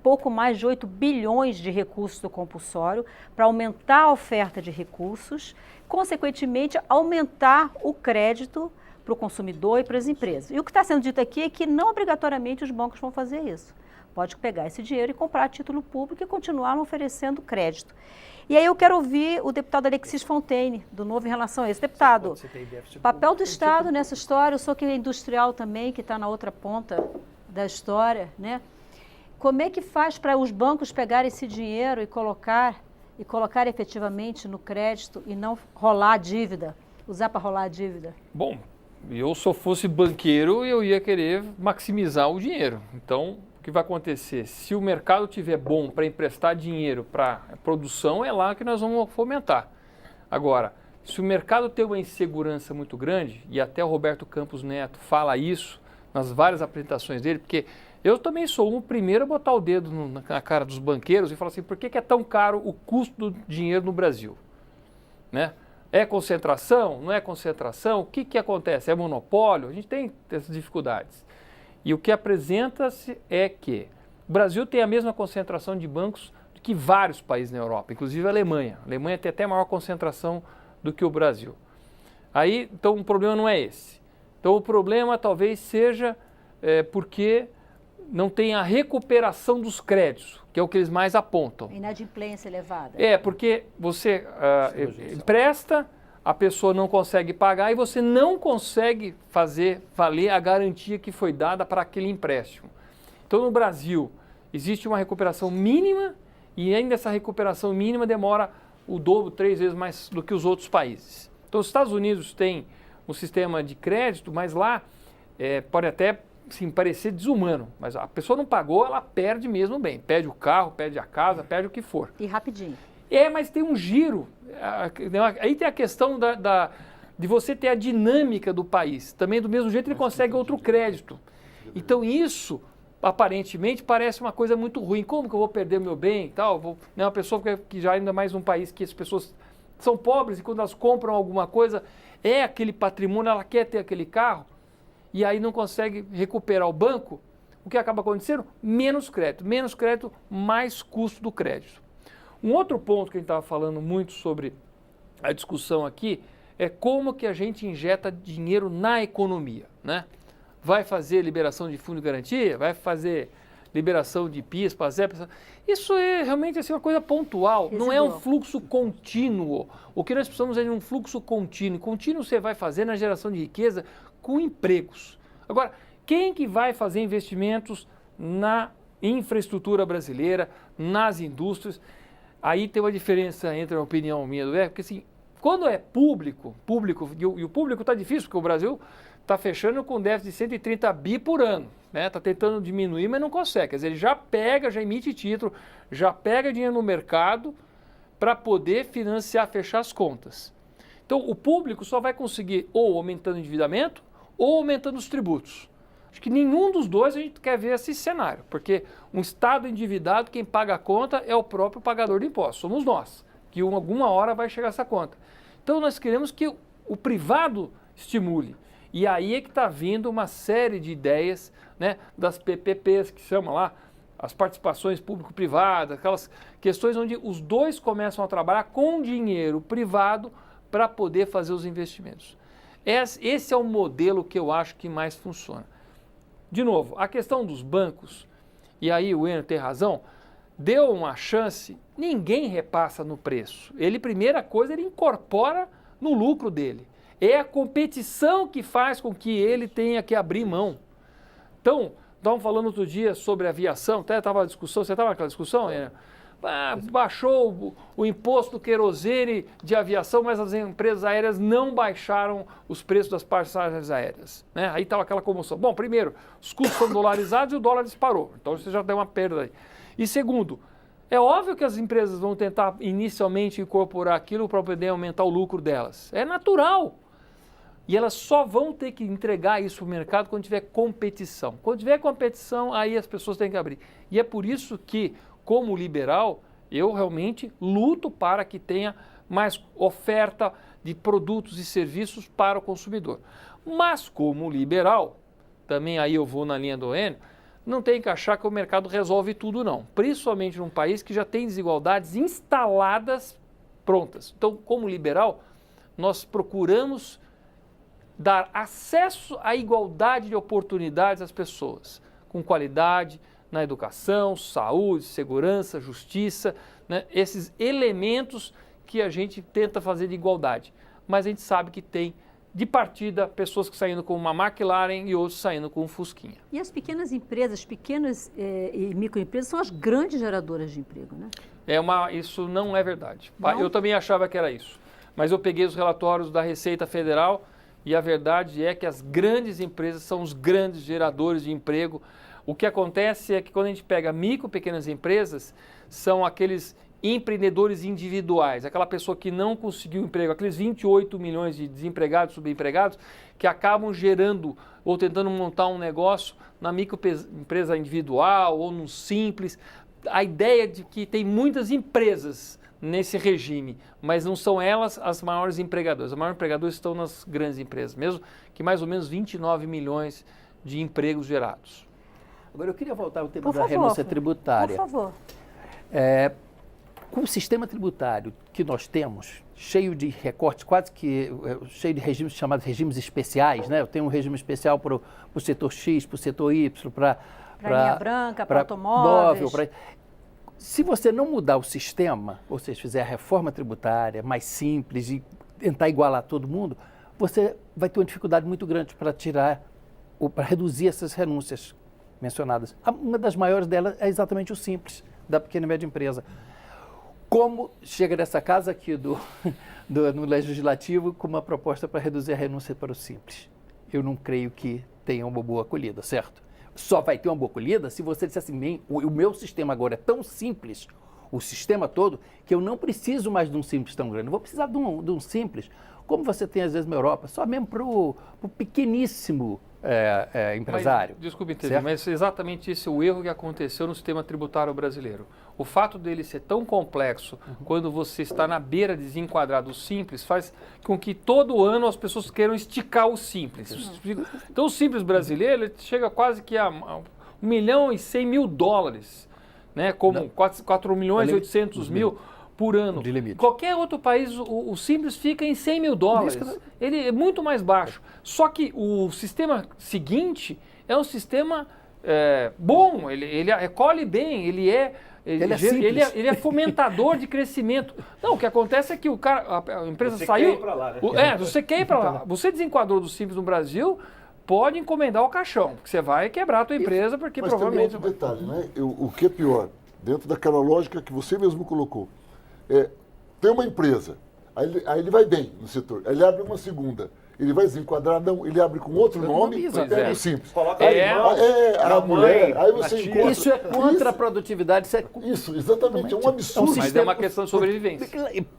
pouco mais de 8 bilhões de recursos do compulsório para aumentar a oferta de recursos, consequentemente aumentar o crédito para o consumidor e para as empresas. E o que está sendo dito aqui é que não obrigatoriamente os bancos vão fazer isso. Pode pegar esse dinheiro e comprar a título público e continuar não oferecendo crédito. E aí eu quero ouvir o deputado Alexis Fontaine, do Novo, em relação a isso. Deputado, papel do Estado nessa história, eu sou que é industrial também, que está na outra ponta da história, né? Como é que faz para os bancos pegarem esse dinheiro e colocar efetivamente no crédito e não rolar a dívida, usar para rolar a dívida? Bom, eu se eu fosse banqueiro, eu ia querer maximizar o dinheiro. Então, o que vai acontecer? Se o mercado estiver bom para emprestar dinheiro para a produção, é lá que nós vamos fomentar. Agora, se o mercado tem uma insegurança muito grande, e até o Roberto Campos Neto fala isso nas várias apresentações dele, porque eu também sou o primeiro a botar o dedo na cara dos banqueiros e falar assim, por que é tão caro o custo do dinheiro no Brasil? Né? É concentração? Não é concentração? O que acontece? É monopólio? A gente tem essas dificuldades. E o que apresenta-se é que o Brasil tem a mesma concentração de bancos dos que vários países na Europa, inclusive a Alemanha. A Alemanha tem até maior concentração do que o Brasil. Aí, então, o problema não é esse. Então, o problema talvez seja porque não tem a recuperação dos créditos, que é o que eles mais apontam. Inadimplência elevada. Porque você empresta, a pessoa não consegue pagar e você não consegue fazer valer a garantia que foi dada para aquele empréstimo. Então, no Brasil, existe uma recuperação mínima e ainda essa recuperação mínima demora o dobro, 3 vezes mais do que os outros países. Então, os Estados Unidos têm um sistema de crédito, mas lá pode até sim, parecer desumano, mas a pessoa não pagou, ela perde mesmo bem. Perde o carro, perde a casa, perde o que for. E rapidinho. Mas tem um giro. Aí tem a questão de você ter a dinâmica do país. Também do mesmo jeito ele consegue outro crédito. Então isso, aparentemente, parece uma coisa muito ruim. Como que eu vou perder meu bem e tal? Uma pessoa que já ainda mais um país que as pessoas são pobres e quando elas compram alguma coisa, aquele patrimônio, ela quer ter aquele carro e aí não consegue recuperar o banco. O que acaba acontecendo? Menos crédito, mais custo do crédito. Um outro ponto que a gente estava falando muito sobre a discussão aqui é como que a gente injeta dinheiro na economia, né? Vai fazer liberação de fundo de garantia? Vai fazer liberação de PIS, PASEP? Isso é realmente assim, uma coisa pontual, não é um fluxo contínuo. O que nós precisamos é de um fluxo contínuo. Contínuo você vai fazer na geração de riqueza com empregos. Agora, quem que vai fazer investimentos na infraestrutura brasileira, nas indústrias? Aí tem uma diferença entre a opinião minha do porque assim, quando é público, e o público está difícil, porque o Brasil está fechando com déficit de 130 bi por ano, né? Está tentando diminuir, mas não consegue. Quer dizer, ele já pega, já emite título, já pega dinheiro no mercado para poder financiar, fechar as contas. Então, o público só vai conseguir ou aumentando o endividamento ou aumentando os tributos. Acho que nenhum dos dois a gente quer ver esse cenário, porque um Estado endividado, quem paga a conta é o próprio pagador de impostos, somos nós, que alguma hora vai chegar essa conta. Então nós queremos que o privado estimule, e aí é que está vindo uma série de ideias, né, das PPPs, que chama lá, as participações público-privadas, aquelas questões onde os dois começam a trabalhar com dinheiro privado para poder fazer os investimentos. Esse é o modelo que eu acho que mais funciona. De novo, a questão dos bancos, e aí o Enio tem razão, deu uma chance, ninguém repassa no preço. Primeira coisa, ele incorpora no lucro dele. É a competição que faz com que ele tenha que abrir mão. Então, estávamos falando outro dia sobre aviação, até estava a discussão, você estava naquela discussão, Enio? Baixou o imposto do querosene de aviação, mas as empresas aéreas não baixaram os preços das passagens aéreas, né? Aí estava aquela comoção. Bom, primeiro, os custos são dolarizados e o dólar disparou, então você já tem uma perda aí. E segundo, é óbvio que as empresas vão tentar inicialmente incorporar aquilo para poder aumentar o lucro delas. É natural. E elas só vão ter que entregar isso para o mercado quando tiver competição. Quando tiver competição, aí as pessoas têm que abrir. E é por isso que, como liberal, eu realmente luto para que tenha mais oferta de produtos e serviços para o consumidor. Mas como liberal, também aí eu vou na linha do Enio, não tem que achar que o mercado resolve tudo não. Principalmente num país que já tem desigualdades instaladas prontas. Então, como liberal, nós procuramos dar acesso à igualdade de oportunidades às pessoas, com qualidade, na educação, saúde, segurança, justiça, né? Esses elementos que a gente tenta fazer de igualdade. Mas a gente sabe que tem, de partida, pessoas que saindo com uma McLaren e outros saindo com um Fusquinha. E as pequenas empresas, pequenas e microempresas, são as grandes geradoras de emprego, né? Isso não é verdade. Não? Eu também achava que era isso. Mas eu peguei os relatórios da Receita Federal e a verdade é que as grandes empresas são os grandes geradores de emprego. O que acontece é que quando a gente pega micro, pequenas empresas, são aqueles empreendedores individuais, aquela pessoa que não conseguiu emprego, aqueles 28 milhões de desempregados, subempregados, que acabam gerando ou tentando montar um negócio na microempresa individual ou no simples. A ideia de que tem muitas empresas nesse regime, mas não são elas as maiores empregadoras. Os maiores empregadores estão nas grandes empresas, mesmo que mais ou menos 29 milhões de empregos gerados. Agora, eu queria voltar ao tema da renúncia tributária. Por favor. Com o sistema tributário que nós temos, cheio de recortes, quase que cheio de regimes chamados regimes especiais, né? Eu tenho um regime especial para o setor X, para o setor Y, para linha branca, para automóveis. Se você não mudar o sistema, ou seja, fizer a reforma tributária mais simples e tentar igualar todo mundo, você vai ter uma dificuldade muito grande para tirar ou para reduzir essas renúncias mencionadas. Uma das maiores delas é exatamente o simples, da pequena e média empresa. Como chega nessa casa aqui no Legislativo com uma proposta para reduzir a renúncia para o simples? Eu não creio que tenha uma boa acolhida, certo? Só vai ter uma boa acolhida se você disser assim, o meu sistema agora é tão simples, o sistema todo, que eu não preciso mais de um simples tão grande. Eu vou precisar de um simples, como você tem às vezes na Europa, só mesmo para o pequeníssimo empresário. Mas, desculpe entender, mas exatamente esse é o erro que aconteceu no sistema tributário brasileiro. O fato dele ser tão complexo, quando você está na beira de desenquadrar do simples, faz com que todo ano as pessoas queiram esticar o simples. Então o simples brasileiro ele chega quase que a $1.100.000, né? Como 4.800.000 por ano. De limite. Qualquer outro país, o simples fica em $100.000. Ele é muito mais baixo. Só que o sistema seguinte é um sistema bom, ele recolhe bem, ele é fomentador de crescimento. Não, o que acontece é que a empresa você saiu... Quer ir pra lá, né? Você quer ir para lá. Você desenquadrou do simples no Brasil, pode encomendar o caixão, porque você vai quebrar a tua empresa, porque Mas provavelmente... tem outro detalhe, né? O que é pior, dentro daquela lógica que você mesmo colocou, tem uma empresa, aí ele vai bem no setor, aí ele abre uma segunda, ele vai desenquadrar, não, ele abre com outro nome, é simples. Coloca a mulher, aí você encontra... Isso é contra a produtividade. Isso, exatamente, é um absurdo. Mas é uma questão de sobrevivência.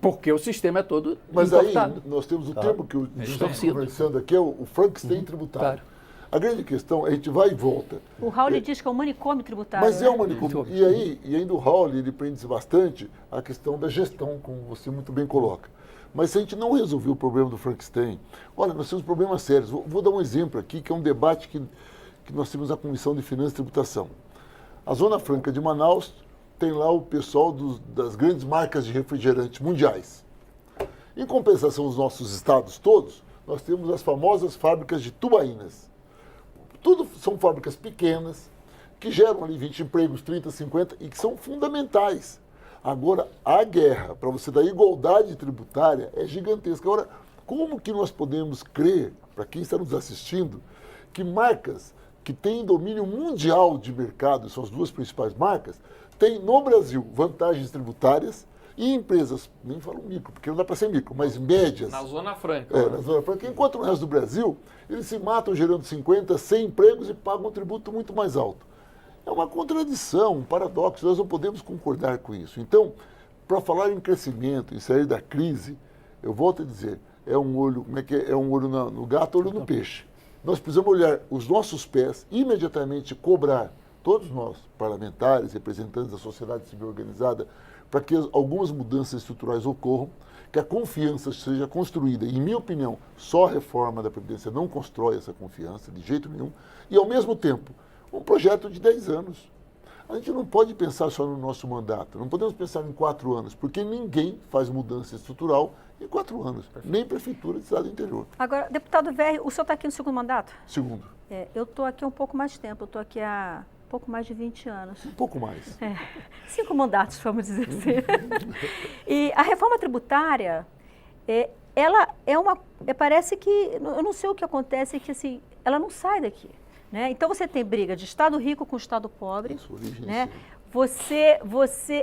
Porque o sistema é todo Mas importado. aí nós temos o termo que estamos conversando aqui, é o Frankenstein tributário. Claro. A grande questão, a gente vai e volta. O Raul diz que é um manicômio tributário. Mas é um manicômio. E ainda o Raul, ele prende bastante a questão da gestão, como você muito bem coloca. Mas se a gente não resolver o problema do Frankenstein, olha, nós temos problemas sérios. Vou dar um exemplo aqui, que é um debate que nós temos na Comissão de Finanças e Tributação. A Zona Franca de Manaus tem lá o pessoal das grandes marcas de refrigerantes mundiais. Em compensação, os nossos estados todos, nós temos as famosas fábricas de tubaínas. Tudo são fábricas pequenas, que geram ali 20 empregos, 30, 50, e que são fundamentais. Agora, a guerra para você dar igualdade tributária é gigantesca. Agora, como que nós podemos crer, para quem está nos assistindo, que marcas que têm domínio mundial de mercado, são as duas principais marcas, têm no Brasil vantagens tributárias e empresas, nem falo micro, porque não dá para ser micro, mas médias. Na Zona Franca. Na Zona Franca. Enquanto no resto do Brasil, eles se matam gerando 50, 100 empregos e pagam um tributo muito mais alto. É uma contradição, um paradoxo, nós não podemos concordar com isso. Então, para falar em crescimento, em sair da crise, eu volto a dizer, é um olho no gato, olho no peixe. Nós precisamos olhar os nossos pés e imediatamente cobrar, todos nós, parlamentares, representantes da sociedade civil organizada, para que algumas mudanças estruturais ocorram, que a confiança seja construída. Em minha opinião, só a reforma da Previdência não constrói essa confiança, de jeito nenhum, e ao mesmo tempo, um projeto de 10 anos. A gente não pode pensar só no nosso mandato, não podemos pensar em 4 anos, porque ninguém faz mudança estrutural em 4 anos, nem prefeitura de cidade do interior. Agora, deputado Verri, o senhor está aqui no segundo mandato? Segundo. Eu estou aqui há um pouco mais de tempo, eu estou aqui há pouco mais de 20 anos. Um pouco mais. 5 mandatos, vamos dizer assim. E a reforma tributária, ela parece que, eu não sei o que acontece, que assim, ela não sai daqui. Né? Então você tem briga de Estado rico com Estado pobre. Né?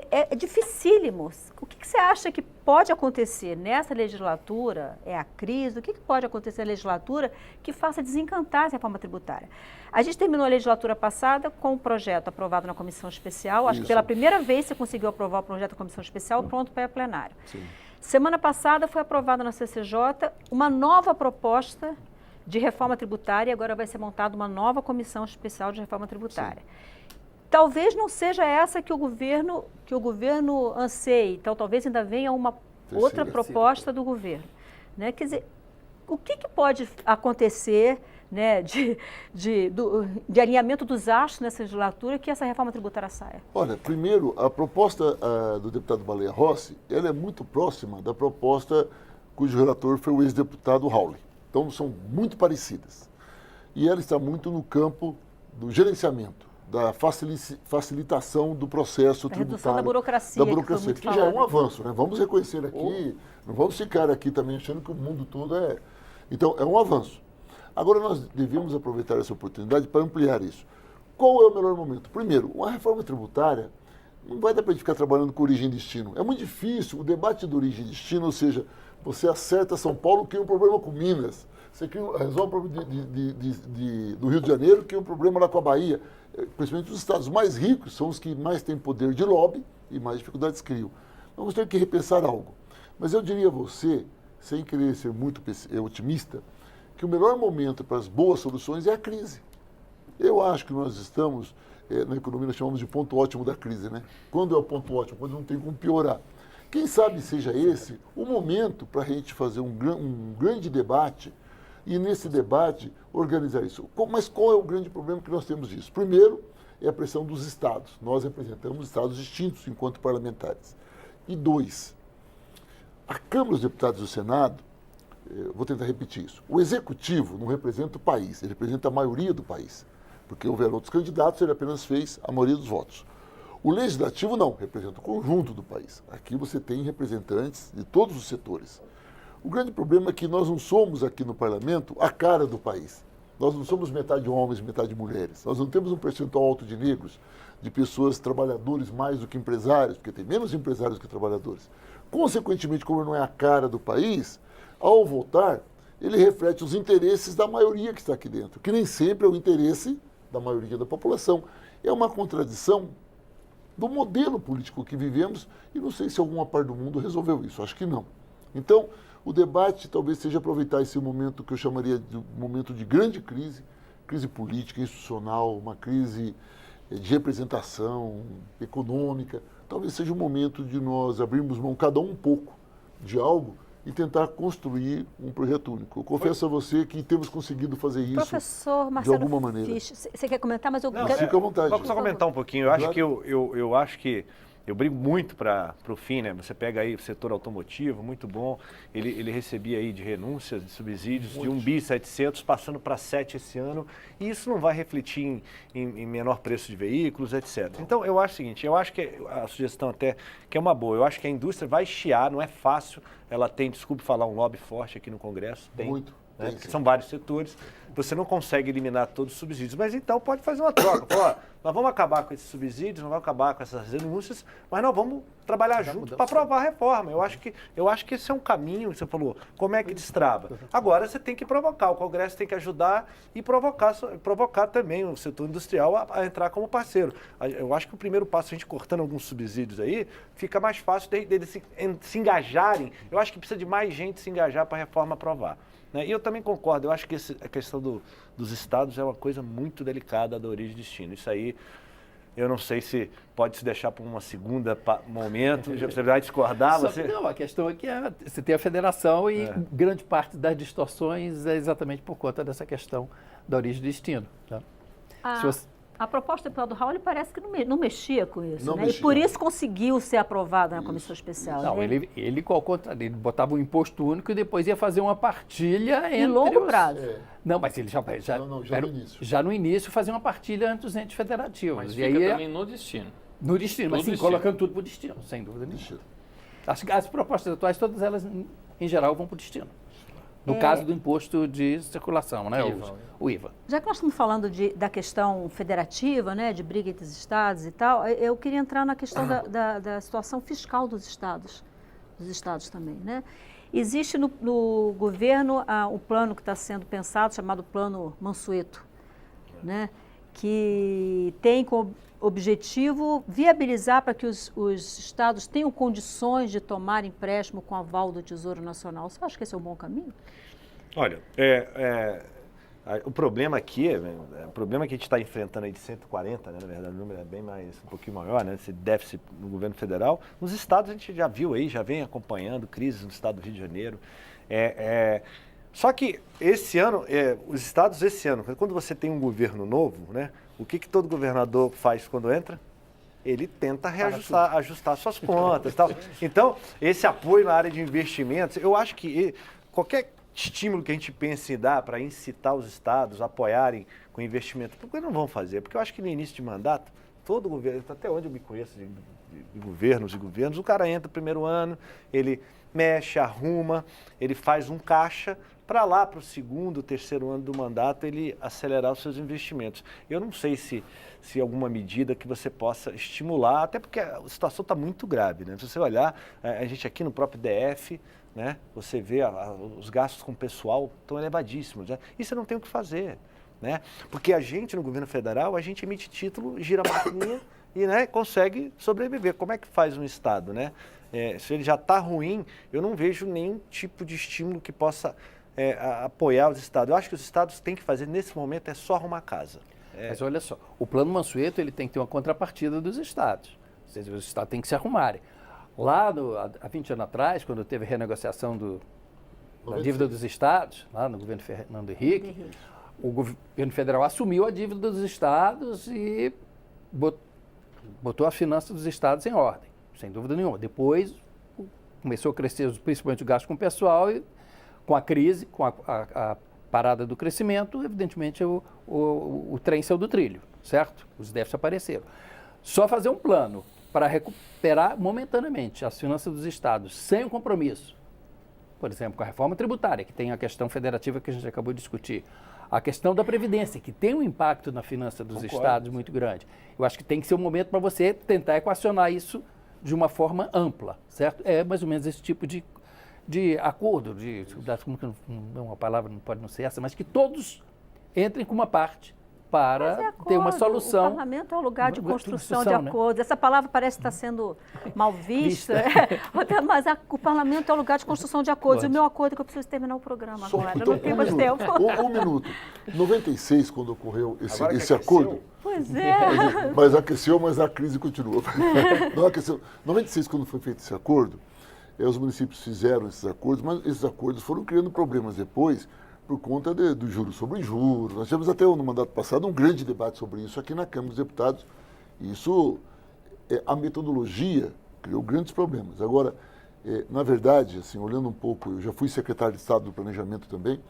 É dificílimo. O que você acha que pode acontecer nessa legislatura? É a crise? O que pode acontecer na legislatura que faça desencantar essa reforma tributária? A gente terminou a legislatura passada com um projeto aprovado na comissão especial. Acho que pela primeira vez você conseguiu aprovar o projeto da comissão especial pronto para ir a plenário. Sim. Semana passada foi aprovada na CCJ uma nova proposta de reforma tributária, e agora vai ser montada uma nova comissão especial de reforma tributária. Sim. Talvez não seja essa que o governo anseie, então talvez ainda venha uma outra proposta do governo. Né? Quer dizer, o que pode acontecer né, de alinhamento dos astros nessa legislatura que essa reforma tributária saia? Olha, primeiro, a proposta do deputado Baleia Rossi, ela é muito próxima da proposta cujo relator foi o ex-deputado Raul. Então, são muito parecidas. E ela está muito no campo do gerenciamento, da facilitação do processo tributário. Redução da burocracia. Que já é um avanço, né? Vamos reconhecer aqui, não vamos ficar aqui também achando que o mundo todo é... Então, é um avanço. Agora, nós devemos aproveitar essa oportunidade para ampliar isso. Qual é o melhor momento? Primeiro, uma reforma tributária não vai dar para a gente ficar trabalhando com origem e destino. É muito difícil o debate de origem e destino, ou seja, você acerta São Paulo, cria um problema com Minas. Você resolve o problema do Rio de Janeiro, que é um problema lá com a Bahia. Principalmente os estados mais ricos são os que mais têm poder de lobby e mais dificuldades criam. Vamos ter que repensar algo. Mas eu diria a você, sem querer ser muito otimista, que o melhor momento para as boas soluções é a crise. Eu acho que nós estamos, na economia nós chamamos de ponto ótimo da crise, né? Quando é o ponto ótimo? Quando não tem como piorar. Quem sabe seja esse o momento para a gente fazer um grande debate e, nesse debate, organizar isso. Mas qual é o grande problema que nós temos disso? Primeiro, é a pressão dos estados. Nós representamos estados distintos enquanto parlamentares. E dois, a Câmara dos Deputados e o Senado, vou tentar repetir isso, o Executivo não representa o país, ele representa a maioria do país. Porque houveram outros candidatos, ele apenas fez a maioria dos votos. O Legislativo não, representa o conjunto do país. Aqui você tem representantes de todos os setores. O grande problema é que nós não somos aqui no Parlamento a cara do país. Nós não somos metade homens, metade mulheres. Nós não temos um percentual alto de negros, de pessoas trabalhadores mais do que empresários, porque tem menos empresários que trabalhadores. Consequentemente, como não é a cara do país, ao votar, ele reflete os interesses da maioria que está aqui dentro, que nem sempre é o interesse da maioria da população. É uma contradição do modelo político que vivemos e não sei se alguma parte do mundo resolveu isso, acho que não. Então, o debate talvez seja aproveitar esse momento que eu chamaria de um momento de grande crise, crise política, institucional, uma crise de representação econômica. Talvez seja o momento de nós abrirmos mão, cada um pouco, de algo e tentar construir um projeto único. Eu confesso a você que temos conseguido fazer isso. Professor Marcelo de alguma maneira. Fisch, você quer comentar? Mas eu Não, quero... Fica à vontade. Só comentar um pouquinho. Eu acho que eu acho que eu brigo muito para o fim, né? Você pega aí o setor automotivo, muito bom. Ele recebia aí de renúncias, de subsídios de 1.700 bi, passando para 7 esse ano. E isso não vai refletir em menor preço de veículos, etc. Então, eu acho o seguinte, eu acho que a sugestão até que é uma boa. Eu acho que a indústria vai chiar, não é fácil. Ela tem, desculpe falar, um lobby forte aqui no Congresso. Tem, muito. né? Porque são vários setores. Você não consegue eliminar todos os subsídios, mas então pode fazer uma troca. Ó, nós vamos acabar com esses subsídios, nós vamos acabar com essas renúncias, mas nós vamos trabalhar junto para aprovar a reforma. Eu acho que esse é um caminho, você falou, como é que destrava? Agora você tem que provocar, o Congresso tem que ajudar e provocar também o setor industrial a entrar como parceiro. Eu acho que o primeiro passo, a gente cortando alguns subsídios aí, fica mais fácil deles se engajarem. Eu acho que precisa de mais gente se engajar para a reforma aprovar. E eu também concordo, eu acho que a questão dos estados é uma coisa muito delicada da origem e destino. Isso aí, eu não sei se pode se deixar para uma segunda momento, você vai discordar? Não, a questão é que você tem a federação e grande parte das distorções é exatamente por conta dessa questão da origem e destino. Tá? A proposta do deputado Raul parece que não mexia com isso, não né? mexia. E por isso conseguiu ser aprovado na comissão especial. Não, né? ele ao contrário, ele botava um imposto único e depois ia fazer uma partilha entre Em longo prazo. Não, mas ele já no início. Já no início fazia uma partilha entre os entes federativos. Mas e fica aí também no destino. no destino, mas Tudo sim, destino. colocando tudo para o destino, sem dúvida nenhuma. As propostas atuais, todas elas, em geral, vão para o destino. No caso do imposto de circulação, né? O IVA. Já que nós estamos falando da questão federativa, né, de briga entre os estados e tal, eu queria entrar na questão da situação fiscal dos estados também, né? Existe no governo um plano que está sendo pensado, chamado Plano Mansueto, né, que tem como objetivo viabilizar para que os estados tenham condições de tomar empréstimo com aval do Tesouro Nacional. Você acha que esse é um bom caminho? Olha, o problema aqui, o problema que a gente está enfrentando aí de 140, né, na verdade o número é bem mais, um pouquinho maior, né, esse déficit no governo federal, nos estados a gente já viu aí, já vem acompanhando crises no estado do Rio de Janeiro. Só que esse ano, os estados esse ano, quando você tem um governo novo, né, o que todo governador faz quando entra? Ele tenta ajustar suas contas e tal. Então, esse apoio na área de investimentos, eu acho que qualquer estímulo que a gente pense em dar para incitar os estados a apoiarem com investimento, por que não vão fazer? Porque eu acho que no início de mandato, todo governo, até onde eu me conheço de governos e governos, o cara entra no primeiro ano, ele mexe, arruma, ele faz um caixa para lá, para o segundo, terceiro ano do mandato, ele acelerar os seus investimentos. Eu não sei se alguma medida que você possa estimular, até porque a situação está muito grave, né? Se você olhar, a gente aqui no próprio DF, né, você vê os gastos com o pessoal estão elevadíssimos, né? E você não tem o que fazer, né? Porque a gente, no governo federal, a gente emite título, gira a maquininha e, né, consegue sobreviver. Como é que faz um Estado, né? Se ele já está ruim, eu não vejo nenhum tipo de estímulo que possa apoiar os estados. Eu acho que os estados têm que fazer, nesse momento, é só arrumar casa. Mas olha só, o Plano Mansueto ele tem que ter uma contrapartida dos estados. Ou seja, os estados têm que se arrumarem. Lá, há 20 anos atrás, quando teve a renegociação da dívida dos estados, lá no governo Fernando Henrique, o governo federal assumiu a dívida dos estados e botou a finança dos estados em ordem, sem dúvida nenhuma. Depois começou a crescer principalmente o gasto com o pessoal e com a crise, com a parada do crescimento, evidentemente o trem saiu do trilho, certo? Os déficits apareceram. Só fazer um plano para recuperar momentaneamente as finanças dos estados sem um compromisso, por exemplo, com a reforma tributária, que tem a questão federativa que a gente acabou de discutir, a questão da Previdência, que tem um impacto na finança dos estados muito grande. Eu acho que tem que ser um momento para você tentar equacionar isso de uma forma ampla, certo? É mais ou menos esse tipo de acordo, uma palavra não pode não ser essa, mas que todos entrem com uma parte para ter uma solução. O parlamento é um lugar de construção de acordos. Né? Essa palavra parece estar sendo mal vista. Mas o parlamento é um lugar de construção de acordos. E o meu acordo é que eu preciso terminar o programa agora. Então, não tenho mais tempo. Um minuto. Em 96, quando ocorreu esse acordo... Pois é. Mas aqueceu, mas a crise continua. Não aqueceu. Em 96, quando foi feito esse acordo, os municípios fizeram esses acordos, mas esses acordos foram criando problemas depois por conta do juros sobre juros. Nós tivemos até no mandato passado um grande debate sobre isso aqui na Câmara dos Deputados. Isso, a metodologia criou grandes problemas. Agora, na verdade, assim, olhando um pouco, eu já fui secretário de Estado do Planejamento também,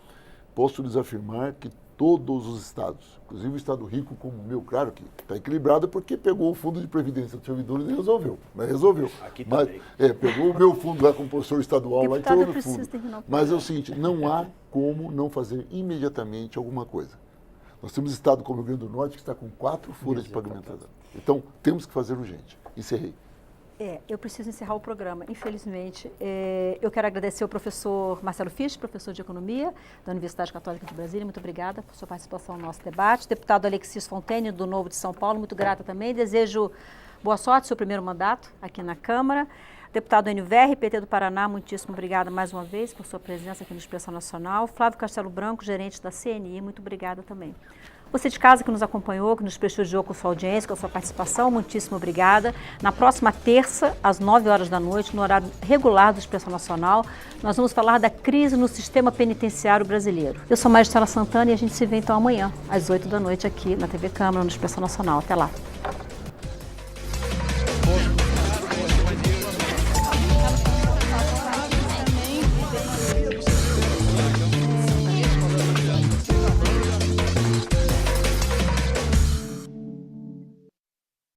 posso lhes afirmar que todos os estados, inclusive o estado rico como o meu, claro que está equilibrado porque pegou o fundo de previdência dos servidores e resolveu, mas resolveu. Aqui também. Pegou o meu fundo lá com o professor estadual Deputado, lá e tirou no fundo. Mas é o seguinte, não há como não fazer imediatamente alguma coisa. Nós temos estado como o Rio Grande do Norte que está com 4 folhas de pagamentação. Então, temos que fazer urgente. Encerrei. Eu preciso encerrar o programa, infelizmente. Eu quero agradecer ao professor Marcelo Fisch, professor de Economia da Universidade Católica de Brasília. Muito obrigada por sua participação no nosso debate. Deputado Alexis Fontaine, do Novo de São Paulo, muito grata também. Desejo boa sorte no seu primeiro mandato aqui na Câmara. Deputado NVR, PT do Paraná, muitíssimo obrigada mais uma vez por sua presença aqui no Expressão Nacional. Flávio Castelo Branco, gerente da CNI, muito obrigada também. Você de casa que nos acompanhou, que nos prestigiou com sua audiência, com a sua participação, muitíssimo obrigada. Na próxima terça, às 9 horas da noite, no horário regular do Expressão Nacional, nós vamos falar da crise no sistema penitenciário brasileiro. Eu sou Maristela Santana e a gente se vê então amanhã, às 8 da noite, aqui na TV Câmara, no Expressão Nacional. Até lá.